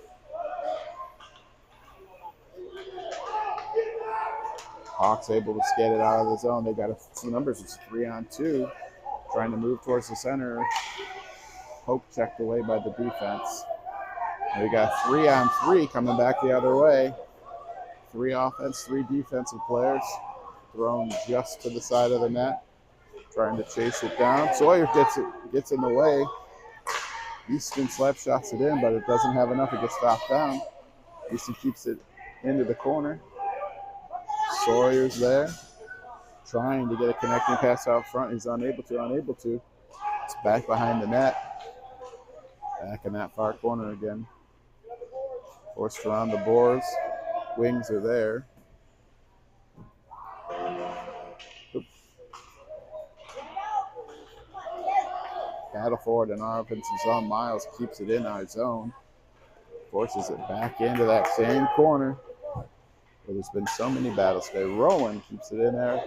Hawks able to skate it out of the zone. They got a few numbers. It's 3-on-2. Trying to move towards the center. Poke checked away by the defense. And we got 3-on-3 coming back the other way. 3 offense, 3 defensive players. Thrown just to the side of the net. Trying to chase it down. Sawyer gets in the way. Easton slap shots it in, but it doesn't have enough. It gets stopped down. Easton keeps it into the corner. Sawyer's there, trying to get a connecting pass out front. He's unable to. It's back behind the net. Back in that far corner again. Forced around the boards. Wings are there. Oops. Battle forward in our offensive zone. Miles keeps it in our zone. Forces it back into that same corner. There's been so many battles today. Rowan keeps it in there.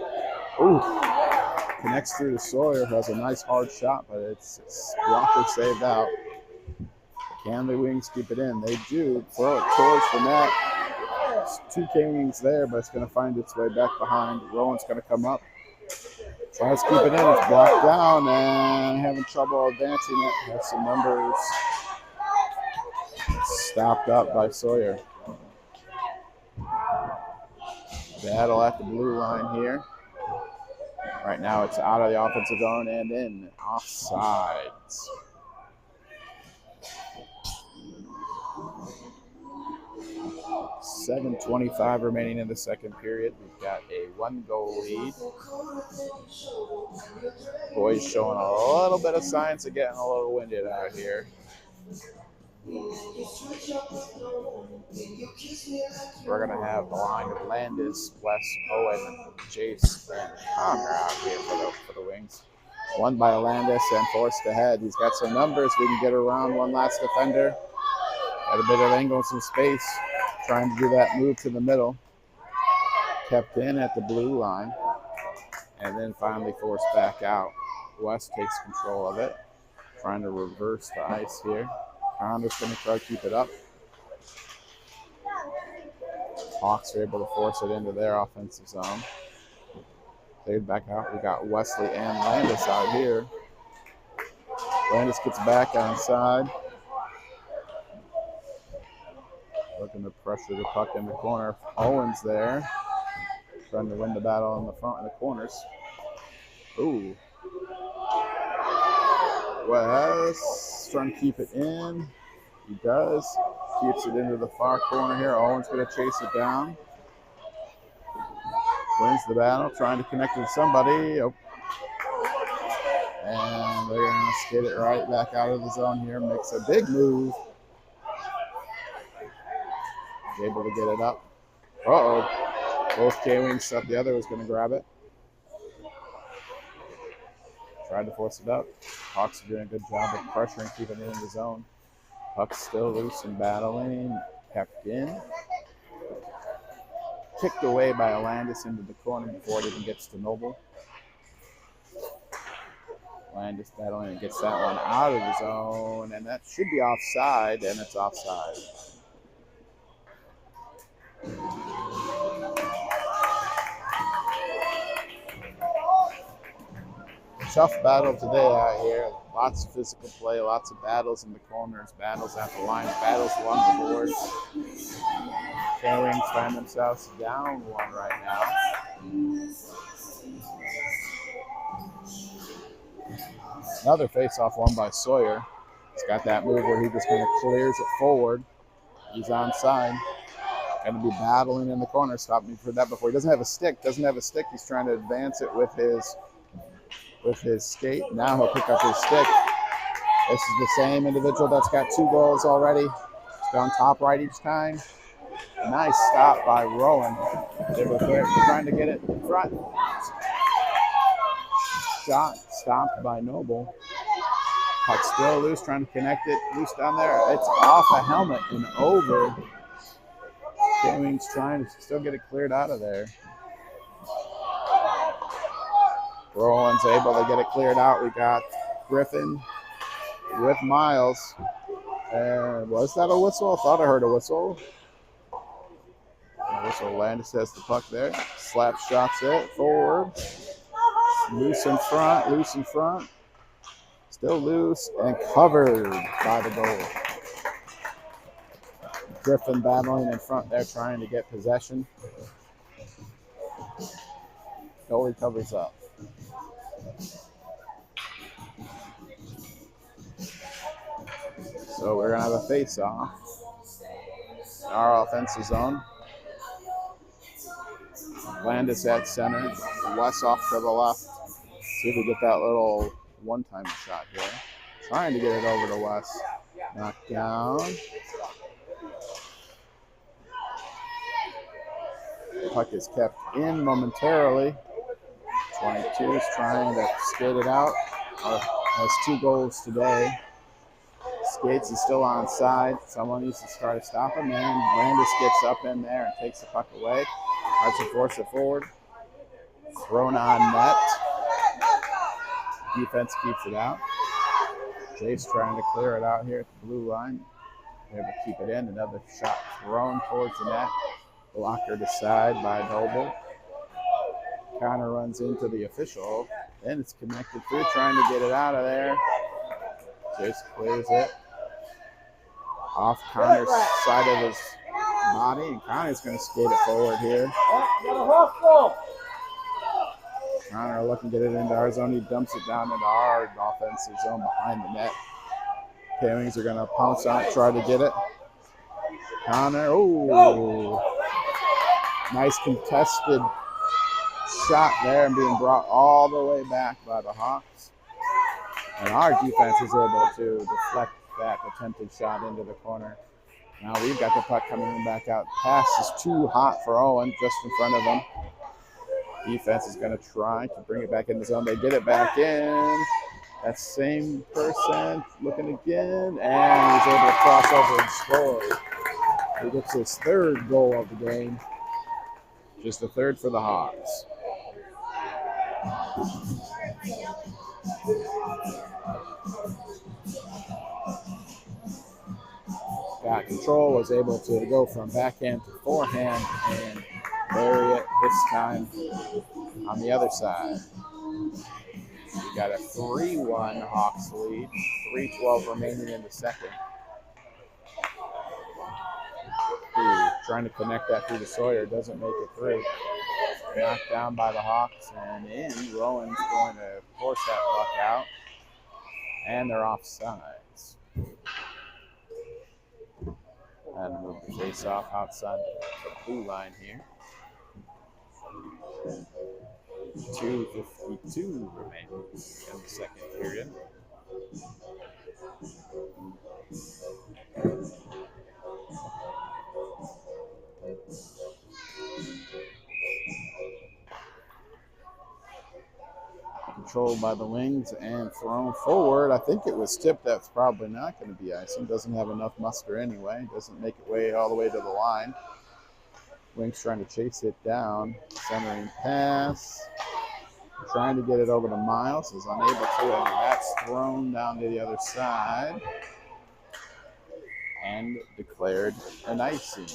Ooh, connects through to Sawyer, who has a nice hard shot, but it's blocker saved out. Can the Wings keep it in? They do. Throw it towards the net. There's 2 K-Wings there, but it's going to find its way back behind. Rowan's going to come up. Tries to keep it in. It's blocked down and having trouble advancing it. Has some numbers. Stopped up by Sawyer. Battle at the blue line here. Right now it's out of the offensive zone and in. Offsides. .7:25 remaining in the second period. We've got a 1-goal lead. Boys showing a little bit of signs of getting a little winded out here. We're going to have the line of Landis, Wes, Owen, Jace, and Connor out here for the Wings. Won by Landis and forced ahead. He's got some numbers. We can get around one last defender. Got a bit of angle and some space. Trying to do that move to the middle. Kept in at the blue line. And then finally forced back out. Wes takes control of it. Trying to reverse the ice here. Connor's going to try to keep it up. Hawks are able to force it into their offensive zone. Played back out. We got Wesley and Landis out here. Landis gets back onside. Looking to pressure the puck in the corner. Owen's there. Trying to win the battle in the front and the corners. Ooh. Wes trying to keep it in. He does. Keeps it into the far corner here. Owen's going to chase it down. Wins the battle. Trying to connect with somebody. Oh. And they're going to skid it right back out of the zone here. Makes a big move. Able to get it up. Uh-oh. Both K-Wings thought the other was going to grab it. Tried to force it up. Hawks are doing a good job of pressuring, keeping it in the zone. Puck's still loose and battling. Kept in. Kicked away by Landis into the corner before it even gets to Noble. Landis battling and gets that one out of the zone. And that should be offside, and it's offside. Tough battle today out here. A Lots of physical play, lots of battles in the corners, battles at the line, battles along the boards. K-Wings find themselves down one right now. Another face-off won by Sawyer. He's got that move where he just kind of clears it forward. He's onside. Going to be battling in the corner. Stopped me for that before. He doesn't have a stick. He's trying to advance it with his skate. Now he'll pick up his stick. This is the same individual that's got 2 goals already. He's gone top right each time. Nice stop by Rowan. They were trying to get it in front. Shot stopped by Noble. Puck still loose, trying to connect it. Loose down there. It's off the helmet and over. K-Wings trying to still get it cleared out of there. Rowan's able to get it cleared out. We got Griffin with Miles. And was that a whistle? I thought I heard a whistle. A whistle. Landis has the puck there. Slap shots it forward. Loose in front. Still loose and covered by the goal. Griffin battling in front there, trying to get possession. Goalie covers up. So we're going to have a face-off in our offensive zone. Landis at center. Wes off to the left. See if we get that little one-time shot here. Trying to get it over to Wes. Knocked down. The puck is kept in momentarily. 22 is trying to skate it out. Has 2 goals today. Skates is still onside. Someone needs to try to stop him. And Landis gets up in there and takes the puck away. Tries to force it forward. Thrown on net. Defense keeps it out. Jace trying to clear it out here at the blue line. Able to keep it in. Another shot thrown towards the net. Blocker to side by Noble. Connor runs into the official. Then it's connected through, trying to get it out of there. Jace clears it. Off Connor's side of his body, and Connor's going to skate it forward here. Connor looking to get it into our zone. He dumps it down into our offensive zone behind the net. K-Wings are going to pounce on it, try to get it. Connor, oh, nice contested shot there and being brought all the way back by the Hawks. And our defense is able to deflect that attempted shot into the corner. Now we've got the puck coming back out. Pass is too hot for Owen, just in front of him. Defense is going to try to bring it back in the zone. They get it back in. That same person looking again, and he's able to cross over and score. He gets his 3rd goal of the game. Just the 3rd for the Hawks. Got control, was able to go from backhand to forehand and bury it this time on the other side. We got a 3-1 Hawks lead, 3:12 remaining in the second. Trying to connect that through to Sawyer, doesn't make it through. Knocked down by the Hawks and in. Rowan's going to force that puck out. And they're offsides. And move the face off outside the blue line here. 2:52 remaining in the second period. Controlled by the Wings and thrown forward. I think it was tipped. That's probably not going to be icing. Doesn't have enough muster anyway. Doesn't make it way all the way to the line. Wings trying to chase it down. Centering pass. Trying to get it over to Miles. Is unable to. And that's thrown down to the other side. And declared an icing.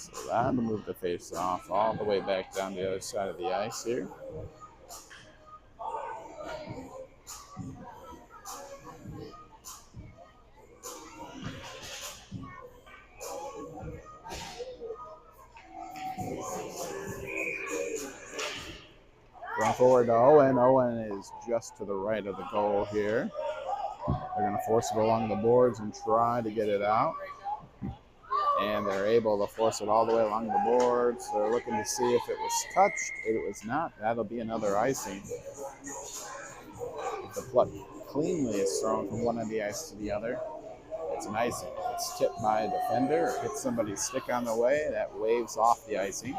So that'll move the face off all the way back down the other side of the ice here. Going forward to Owen. Owen is just to the right of the goal here. They're going to force it along the boards and try to get it out. And they're able to force it all the way along the boards. They're looking to see if it was touched. It was not. That'll be another icing. If the puck cleanly is thrown from one end of the ice to the other, it's an icing. If it's tipped by a defender or hits somebody's stick on the way, that waves off the icing.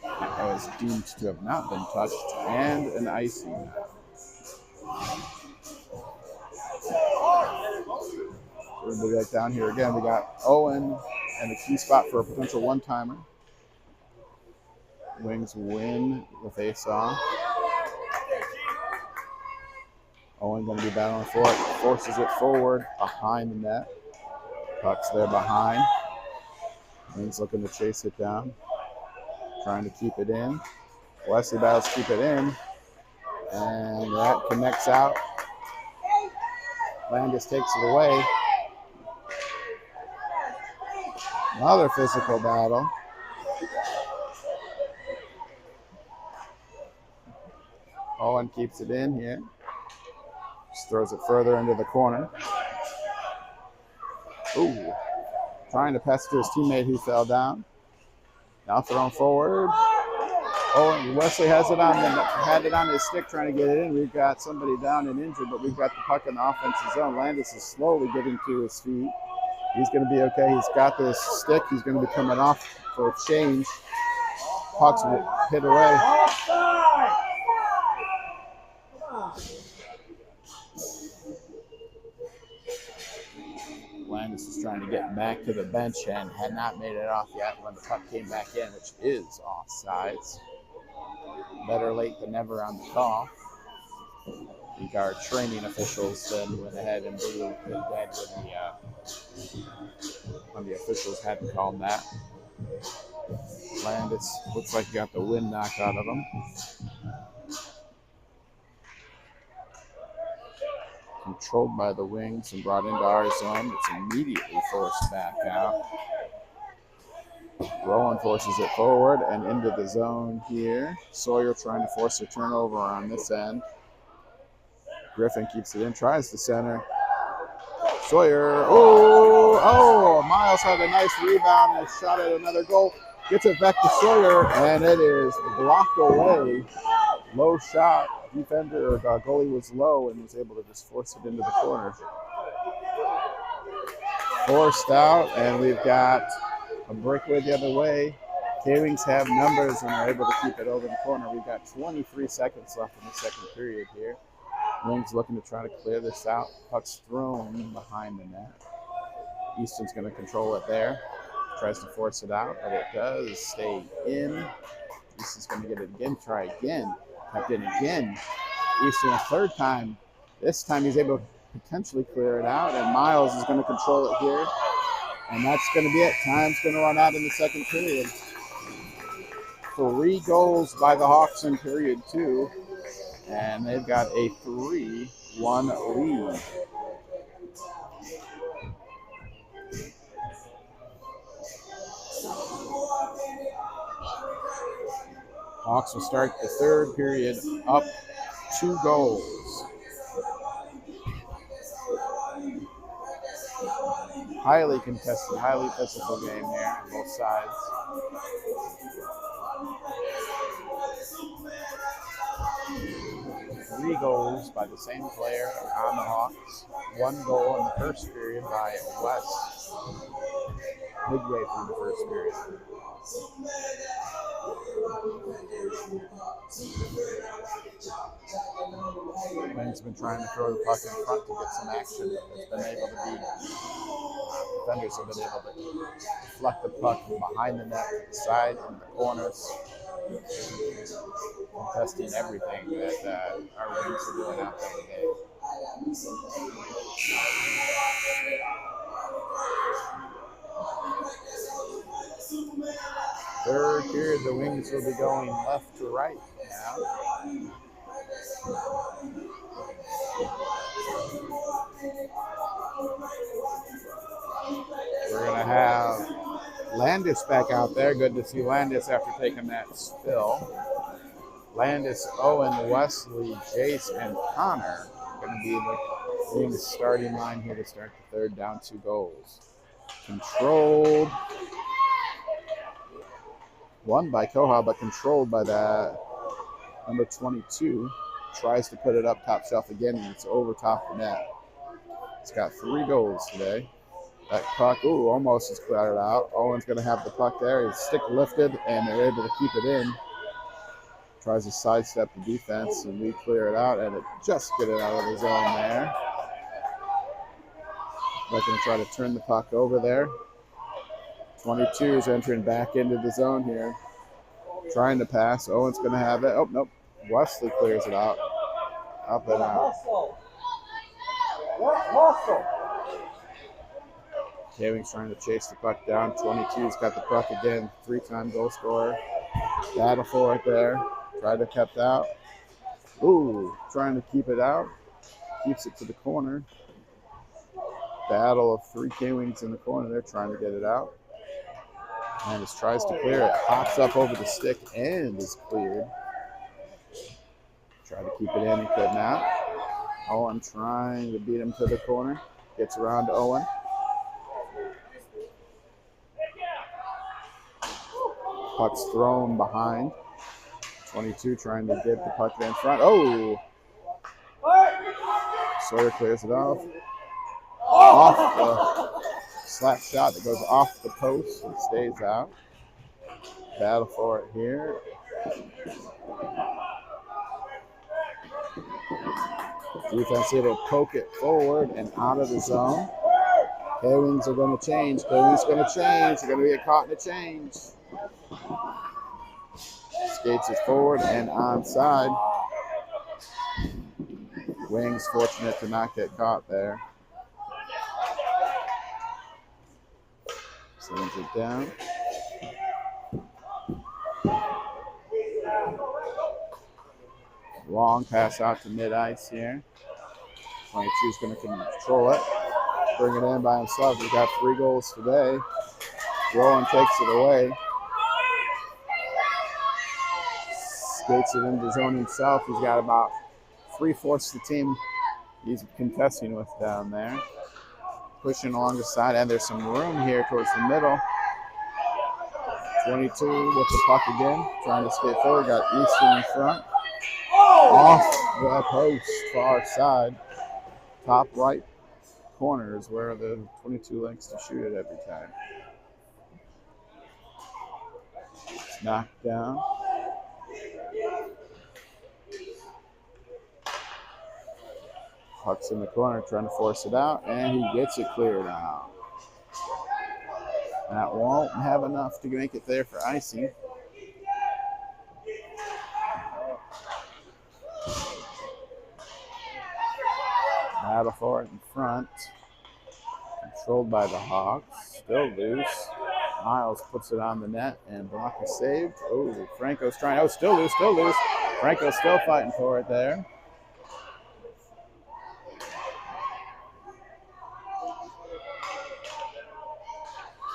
That was deemed to have not been touched, and an icing. We're going to go back down here again. We got Owen and a key spot for a potential one-timer. Wings win the face-off. Owen going to be battling for it. Forces it forward behind the net. Puck's there behind. Wings looking to chase it down. Trying to keep it in. Wesley battles to keep it in. And that connects out. Landis takes it away. Another physical battle. Owen keeps it in here. Just throws it further into the corner. Ooh. Trying to pass it to his teammate who fell down. Now thrown forward. Owen Wesley has it had it on his stick trying to get it in. We've got somebody down and injured, but we've got the puck in the offensive zone. Landis is slowly getting to his feet. He's going to be okay. He's got this stick. He's going to be coming off for a change. Puck's hit away. Landis is trying to get back to the bench and had not made it off yet when the puck came back in, which is offsides. Better late than never on the call. I think our training officials then went ahead and blew it dead when the officials hadn't called that. Landis looks like he got the wind knocked out of him. Controlled by the Wings and brought into our zone. It's immediately forced back out. Rowan forces it forward and into the zone here. Sawyer trying to force a turnover on this end. Griffin keeps it in, tries to center. Sawyer, Miles had a nice rebound and shot at another goal. Gets it back to Sawyer, and it is blocked away. Low shot. Defender or goalie was low and was able to just force it into the corner. Forced out, and we've got a breakaway the other way. K-Wings have numbers and are able to keep it over the corner. We've got 23 seconds left in the second period here. Wings looking to try to clear this out. Puck's thrown behind the net. Easton's going to control it there. Tries to force it out, but it does stay in. Easton's going to get it again. Try again. Kept in again. Easton a third time. This time he's able to potentially clear it out, and Miles is going to control it here. And that's going to be it. Time's going to run out in the second period. 3 goals by the Hawks in period 2, and they've got a 3-1 lead. Hawks will start the third period up 2 goals. Highly contested, highly physical game here on both sides. Three goals by the same player on the Hawks. 1 goal in the first period by West. Midway through the first period. Wings been trying to throw the puck in front to get some action, but it's been able to be. Defenders have been able to deflect the puck from behind the net to the side and the corners. Contesting everything that our Wings are doing out there today. the Wings will be going left to right now. We're going to have Landis back out there. Good to see Landis after taking that spill. Landis, Owen, Wesley, Jace, and Connor going to be the Wings starting line here to start the third, down 2 goals. Controlled. Won by KOHA, but controlled by that number 22. Tries to put it up top shelf again, and it's over top the net. It's got 3 goals today. That puck, ooh, almost is cleared out. Owen's going to have the puck there. His stick lifted, and they're able to keep it in. Tries to sidestep the defense, and we clear it out, and it just get it out of the zone there. They're going to try to turn the puck over there. 22 is entering back into the zone here. Trying to pass. Owen's going to have it. Oh, nope. Wesley clears it out. Up and out. Having's trying to chase the puck down. 22's got the puck again. 3-time goal scorer. Battle for it there. Tried to kept out. Ooh, trying to keep it out. Keeps it to the corner. Battle of 3 K-Wings in the corner. They're trying to get it out. Landis tries to clear it. Pops up over the stick and is cleared. Tried to keep it in. He could not. Owen trying to beat him to the corner. Gets around to Owen. Puck's thrown behind. 22 trying to get the puck in front. Oh! Sawyer clears it off. Off the slap shot that goes off the post and stays out. Battle for it here. Defense able to poke it forward and out of the zone. K-Wings are going to change. K-Wings going to change. They're going to get caught in a change. Skates it forward and onside. Wings fortunate to not get caught there. Sends it down. Long pass out to mid-ice here. 22 is going to control it. Bring it in by himself. He's got 3 goals today. Rowan takes it away. Skates it into the zone himself. He's got about 3/4 the team he's contesting with down there. Pushing along the side, and there's some room here towards the middle. 22 with the puck again, trying to skate forward. Got Easton in front. Off the post, far side. Top right corner is where the 22 likes to shoot it every time. It's knocked down. Puck's in the corner, trying to force it out, and he gets it cleared out. That won't have enough to make it there for icing. Battle for it in front. Controlled by the Hawks. Still loose. Miles puts it on the net, and block is saved. Oh, Franco's trying. Oh, still loose, still loose. Franco's still fighting for it there.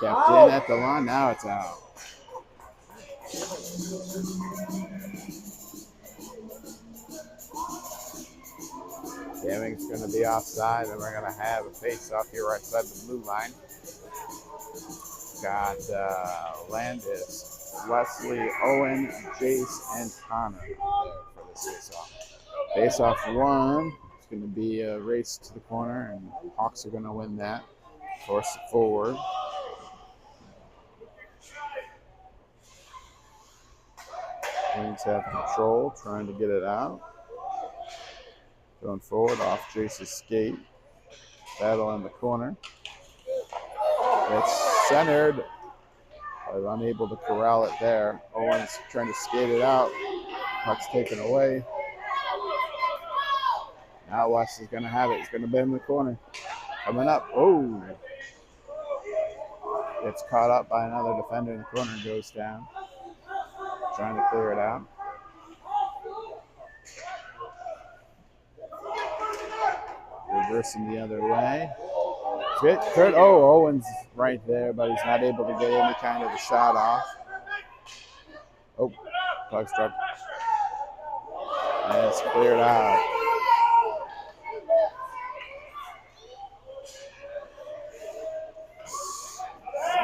Kept in at the line. Now it's out. Deming's going to be offside, and we're going to have a face-off here right side the blue line. Got Landis, Wesley, Owen, Jace, and Connor there for this face-off. Face-off 1. It's going to be a race to the corner, and Hawks are going to win that. Force it forward. Wings have control, trying to get it out. Going forward off Jace's skate. Battle in the corner. It's centered. But unable to corral it there. Owen's trying to skate it out. Puck's taken away. Now West is going to have it. He's going to bend the corner. Coming up. Oh. Gets caught up by another defender in the corner and goes down. trying to clear it out. Reversing the other way. Third, oh, Owen's right there, but he's not able to get any kind of a shot off. Oh, puck's dropped. And it's cleared out.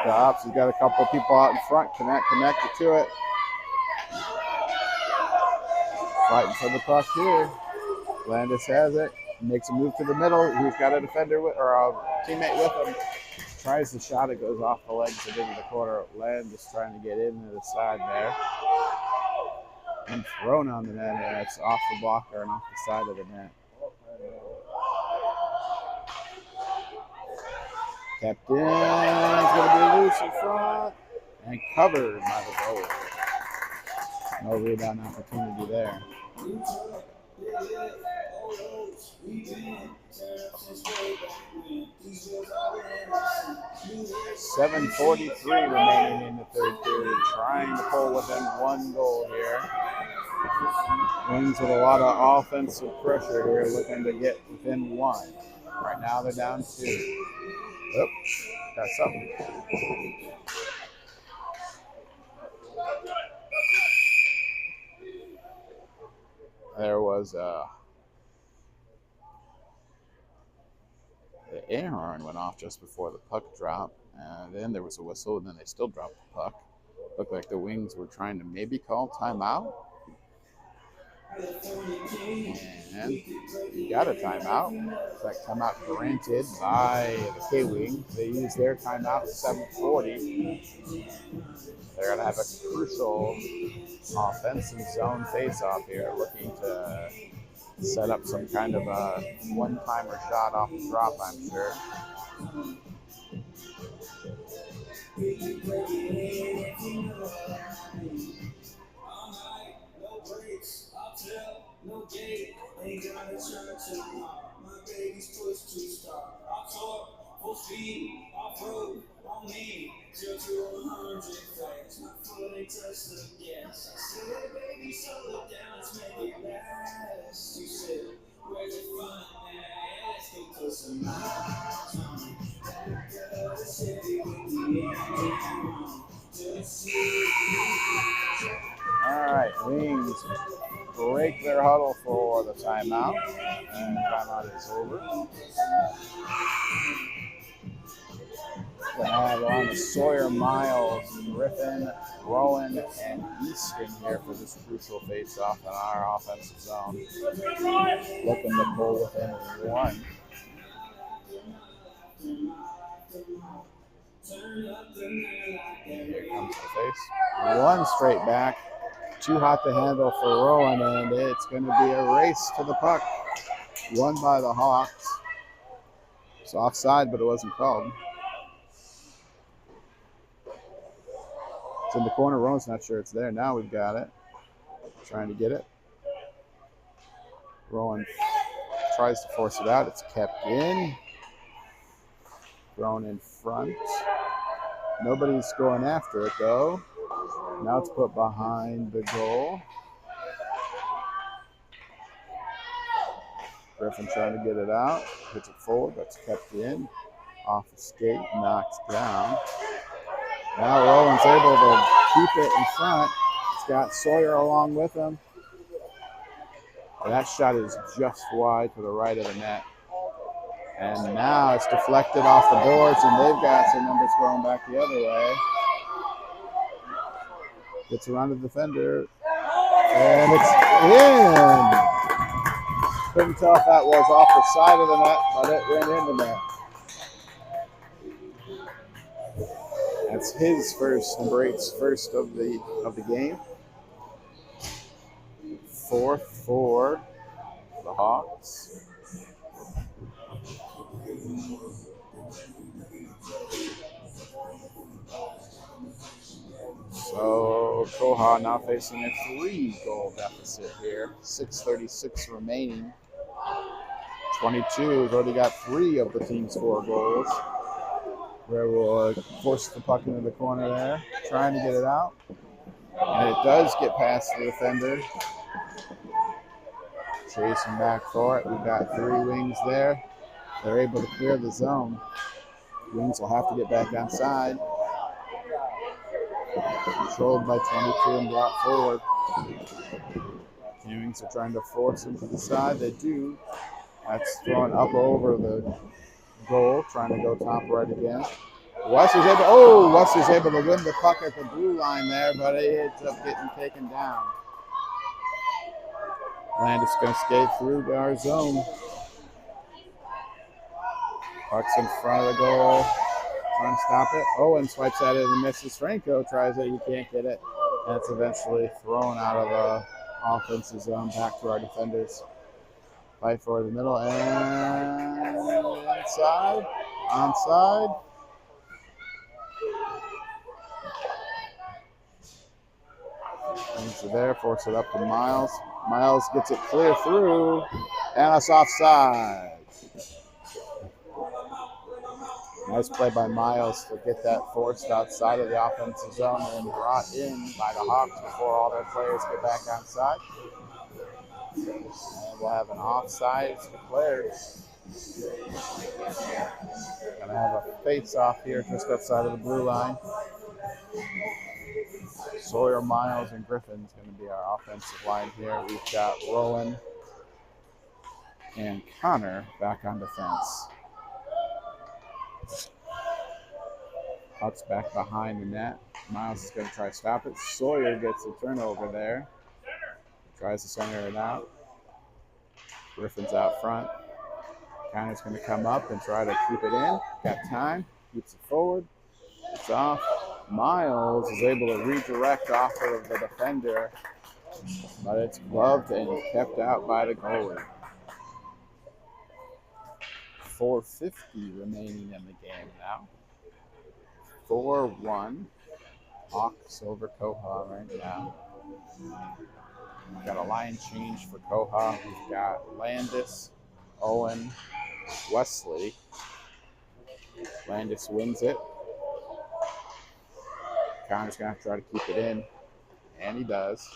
Stops. He's got a couple of people out in front, connected to it. Fighting for the puck here. Landis has it. Makes a move to the middle. He's got a defender with, or a teammate with him. Tries the shot. It goes off the legs and into the corner. Landis trying to get into the side there. And thrown on the net, and it's off the blocker and off the side of the net. Kept in. It's going to be loose in front. And covered by the goalie. No rebound opportunity there. 7:43 remaining in the third period. Trying to pull within one goal here. Wings with a lot of offensive pressure here, looking to get within one. Right now they're down 2. Oh, got something. There was the air horn went off just before the puck dropped, and then there was a whistle, and then they still dropped the puck. Looked like the Wings were trying to maybe call timeout. And we got a timeout. In fact, timeout granted by the K-Wings. They used their timeout at 7:40. They're going to have a crucial offensive zone face-off here, looking to set up some kind of a one-timer shot off the drop, I'm sure. No gate, ain't got a church in my baby's push to start. I talk, full speed, off road, on me, 0 to 100 fast. My foot ain't touched the gas. I said, baby, slow it down, let's make it last. You said, where's the fun at? Let's go put some miles on it. Back of the city with the engine on. Just see. All right, Wings break their huddle for the timeout, and timeout is over. We're going to have on Sawyer, Miles, Griffin, Rowan, and Easton here for this crucial face-off in our offensive zone. Looking to pull within 1. Here comes the face. 1 straight back. Too hot to handle for Rowan, and it's going to be a race to the puck. Won by the Hawks. It's offside, but it wasn't called. It's in the corner. Rowan's not sure it's there. Now we've got it. Trying to get it. Rowan tries to force it out. It's kept in. Thrown in front. Nobody's going after it, though. Now it's put behind the goal. Griffin trying to get it out. Hits it forward, but it's kept in. Off the skate, knocks down. Now Rowan's able to keep it in front. He's got Sawyer along with him. And that shot is just wide to the right of the net. And now it's deflected off the boards, and they've got some numbers going back the other way. Gets around the defender, and it's in. Couldn't tell if that was off the side of the net, but it went in the net. That's his first, number 8's first of the game. 4 for the Hawks. So KOHA now facing a 3-goal deficit here. 6:36 remaining. 22 has already got 3 of the team's 4 goals. Where we'll force the puck into the corner there. Trying to get it out. And it does get past the defender. Chasing back for it. We've got 3 wings there. They're able to clear the zone. Wings will have to get back outside. Controlled by 22 and brought forward. Wings are trying to force him to the side. They do. That's thrown up over the goal, trying to go top right again. Wesley's able to win the puck at the blue line there, but it ends up getting taken down. Landis going to skate through our zone. Puck's in front of the goal. Trying to stop it. Owen swipes at it and misses. Franco tries it. He can't get it. And it's eventually thrown out of the offensive zone back to our defenders. Fight for the middle and inside. Onside. Things are there. Force it up to Miles. Miles gets it clear through. And it's offside. Nice play by Miles to get that forced outside of the offensive zone and brought in by the Hawks before all their players get back outside. And we'll have an offside declared. Gonna have a face-off here just outside of the blue line. Sawyer, Miles, and Griffin's going to be our offensive line here. We've got Rowan and Connor back on defense. Puck's back behind the net. Miles is going to try to stop it. Sawyer gets a turnover there. Tries to center it out. Griffin's out front. Connor's going to come up and try to keep it in. Got time. Keeps it forward. It's off. Miles is able to redirect off of the defender, but it's gloved and kept out by the goalie. 4:50 remaining in the game now. 4-1. Hawks over KOHA right now. We've got a line change for KOHA. We've got Landis, Owen, Wesley. Landis wins it. Connor's going to have to try to keep it in, and he does.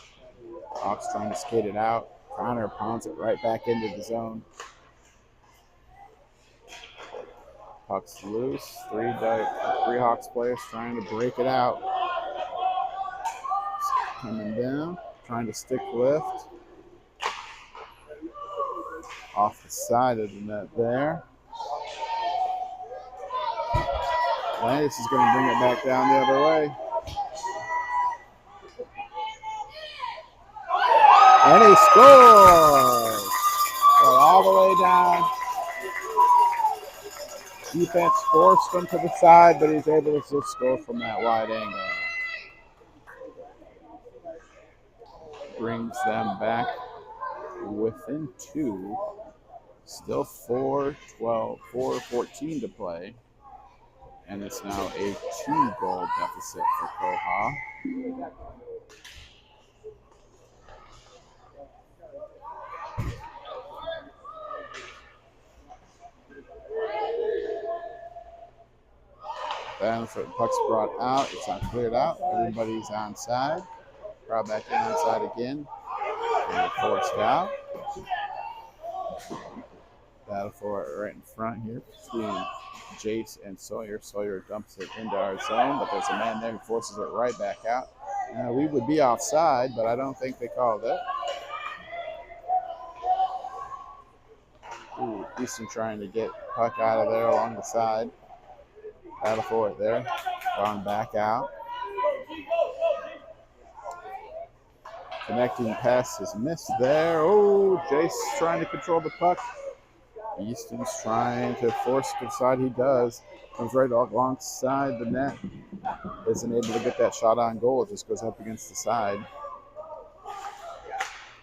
Hawks trying to skate it out. Connor pounds it right back into the zone. Puck's loose. Three Hawks players trying to break it out. Coming down, trying to stick lift. Off the side of the net there. Landis is going to bring it back down the other way. And he scores! Well, all the way down. Defense forced him to the side, but he's able to still score from that wide angle. Brings them back within 2. Still 4:14 to play. And it's now a 2-goal deficit for KOHA. Then the puck's brought out. It's not cleared out. Everybody's onside. Brought back in onside again. And forced out. Battle for it right in front here between Jace and Sawyer. Sawyer dumps it into our zone, but there's a man there who forces it right back out. We would be offside, but I don't think they called it. Ooh, Houston trying to get puck out of there along the side. Battle for it there. Gone back out. Connecting pass is missed there. Oh, Jace trying to control the puck. Easton's trying to force to the side. He does. Comes right alongside the net. Isn't able to get that shot on goal. It just goes up against the side.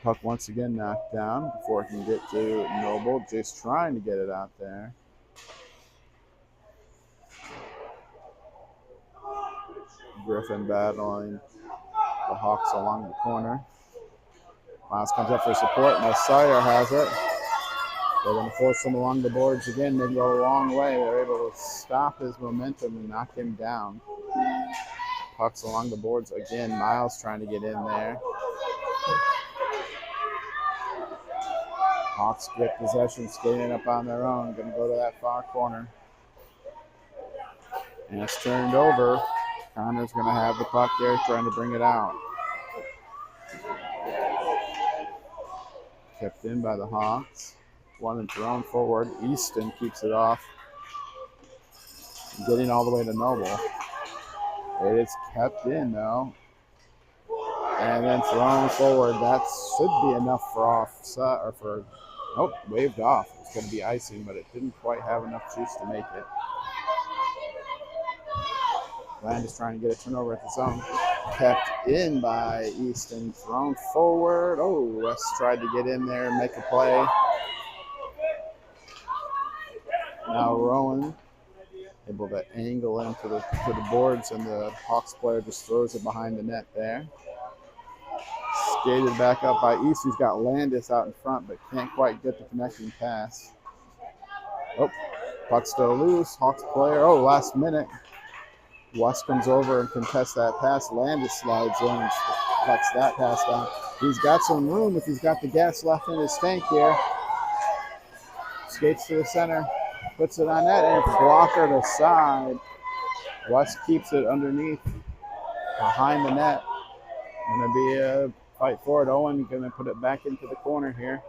Puck once again knocked down before it can get to Noble. Jace trying to get it out there. Griffin battling the Hawks along the corner. Miles comes up for support. Messiah has it. They're going to force him along the boards again. They go a long way. They're able to stop his momentum and knock him down. Puck's along the boards again. Miles trying to get in there. Hawks get possession, skating up on their own. Going to go to that far corner. And it's turned over. Connor's going to have the puck there, trying to bring it out. Kept in by the Hawks. One and thrown forward. Easton keeps it off. Getting all the way to Noble. It is kept in, though. And then thrown forward. That should be enough for offside, or for, nope, waved off. It's going to be icing, but it didn't quite have enough juice to make it. Landis trying to get a turnover at the zone. Kept in by Easton. Thrown forward. Oh, West tried to get in there and make a play. Now Rowan able to angle into the boards, and the Hawks player just throws it behind the net there. Skated back up by East, who's got Landis out in front, but can't quite get the connecting pass. Oh, puck still loose. Hawks player, last minute. West comes over and contests that pass. Landis slides in and lets that pass down. He's got some room if he's got the gas left in his tank here. Skates to the center, puts it on net, and it's blockered aside. West keeps it underneath, behind the net. Going to be a fight for it. Owen going to put it back into the corner here.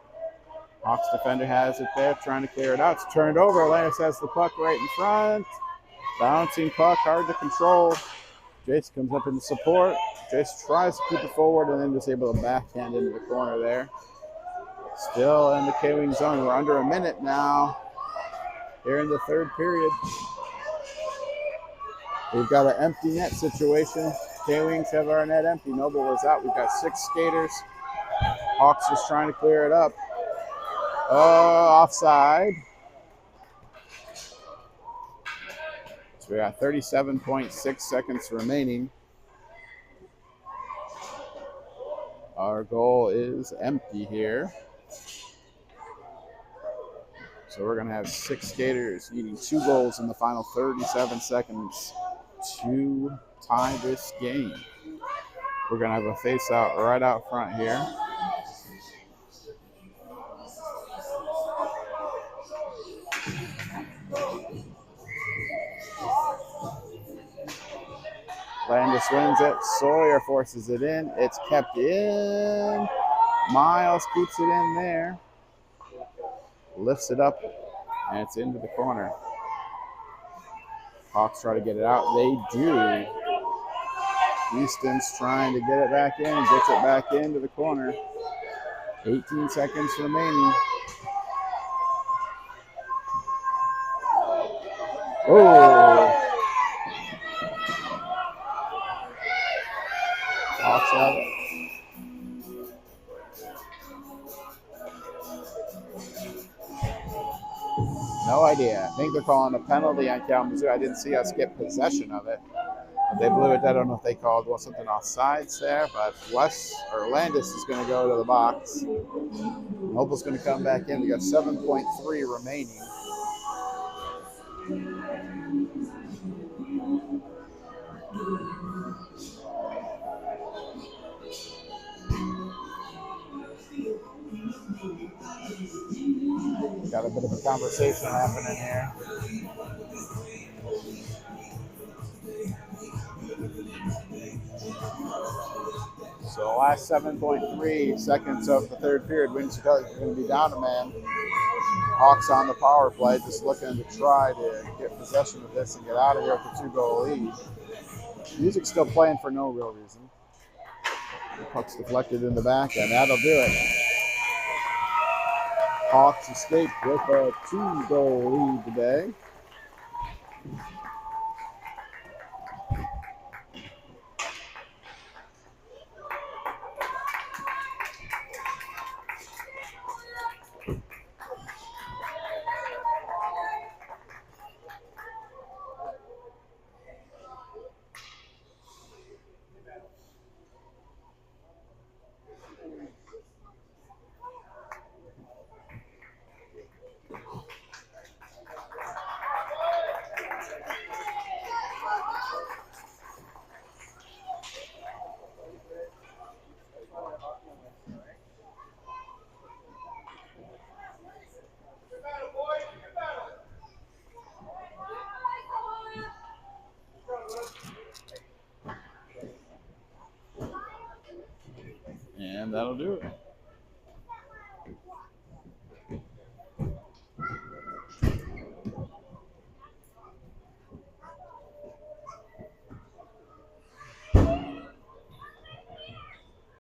Hawks defender has it there, trying to clear it out. It's turned over. Landis has the puck right in front. Bouncing puck, hard to control. Jace comes up in support. Jace tries to keep it forward and then just able to backhand into the corner there. Still in the K-Wing zone. We're under a minute now here in the third period. We've got an empty net situation. K-Wings have our net empty. Noble was out. We've got 6 skaters. Hawks just trying to clear it up. Offside. So we got 37.6 seconds remaining. Our goal is empty here. So we're going to have 6 skaters needing 2 goals in the final 37 seconds to tie this game. We're going to have a face-out right out front here. Landis wins it. Sawyer forces it in. It's kept in. Miles keeps it in there. Lifts it up, and it's into the corner. Hawks try to get it out. They do. Houston's trying to get it back in. Gets it back into the corner. 18 seconds remaining. Oh! Hawks have it. No idea. I think they're calling a penalty on Kalamazoo. I didn't see us get possession of it. But they blew it. I don't know if they called something offsides there, but Landis is going to go to the box. Noble's going to come back in. We got 7.3 remaining. Got a bit of a conversation happening here. So last 7.3 seconds of the third period. Windsor is going to be down a man. Hawks on the power play, just looking to try to get possession of this and get out of here with a 2-goal lead. Music's still playing for no real reason. The puck's deflected in the back, and that'll do it. Hawks escape with a 2-goal lead today. that'll do it.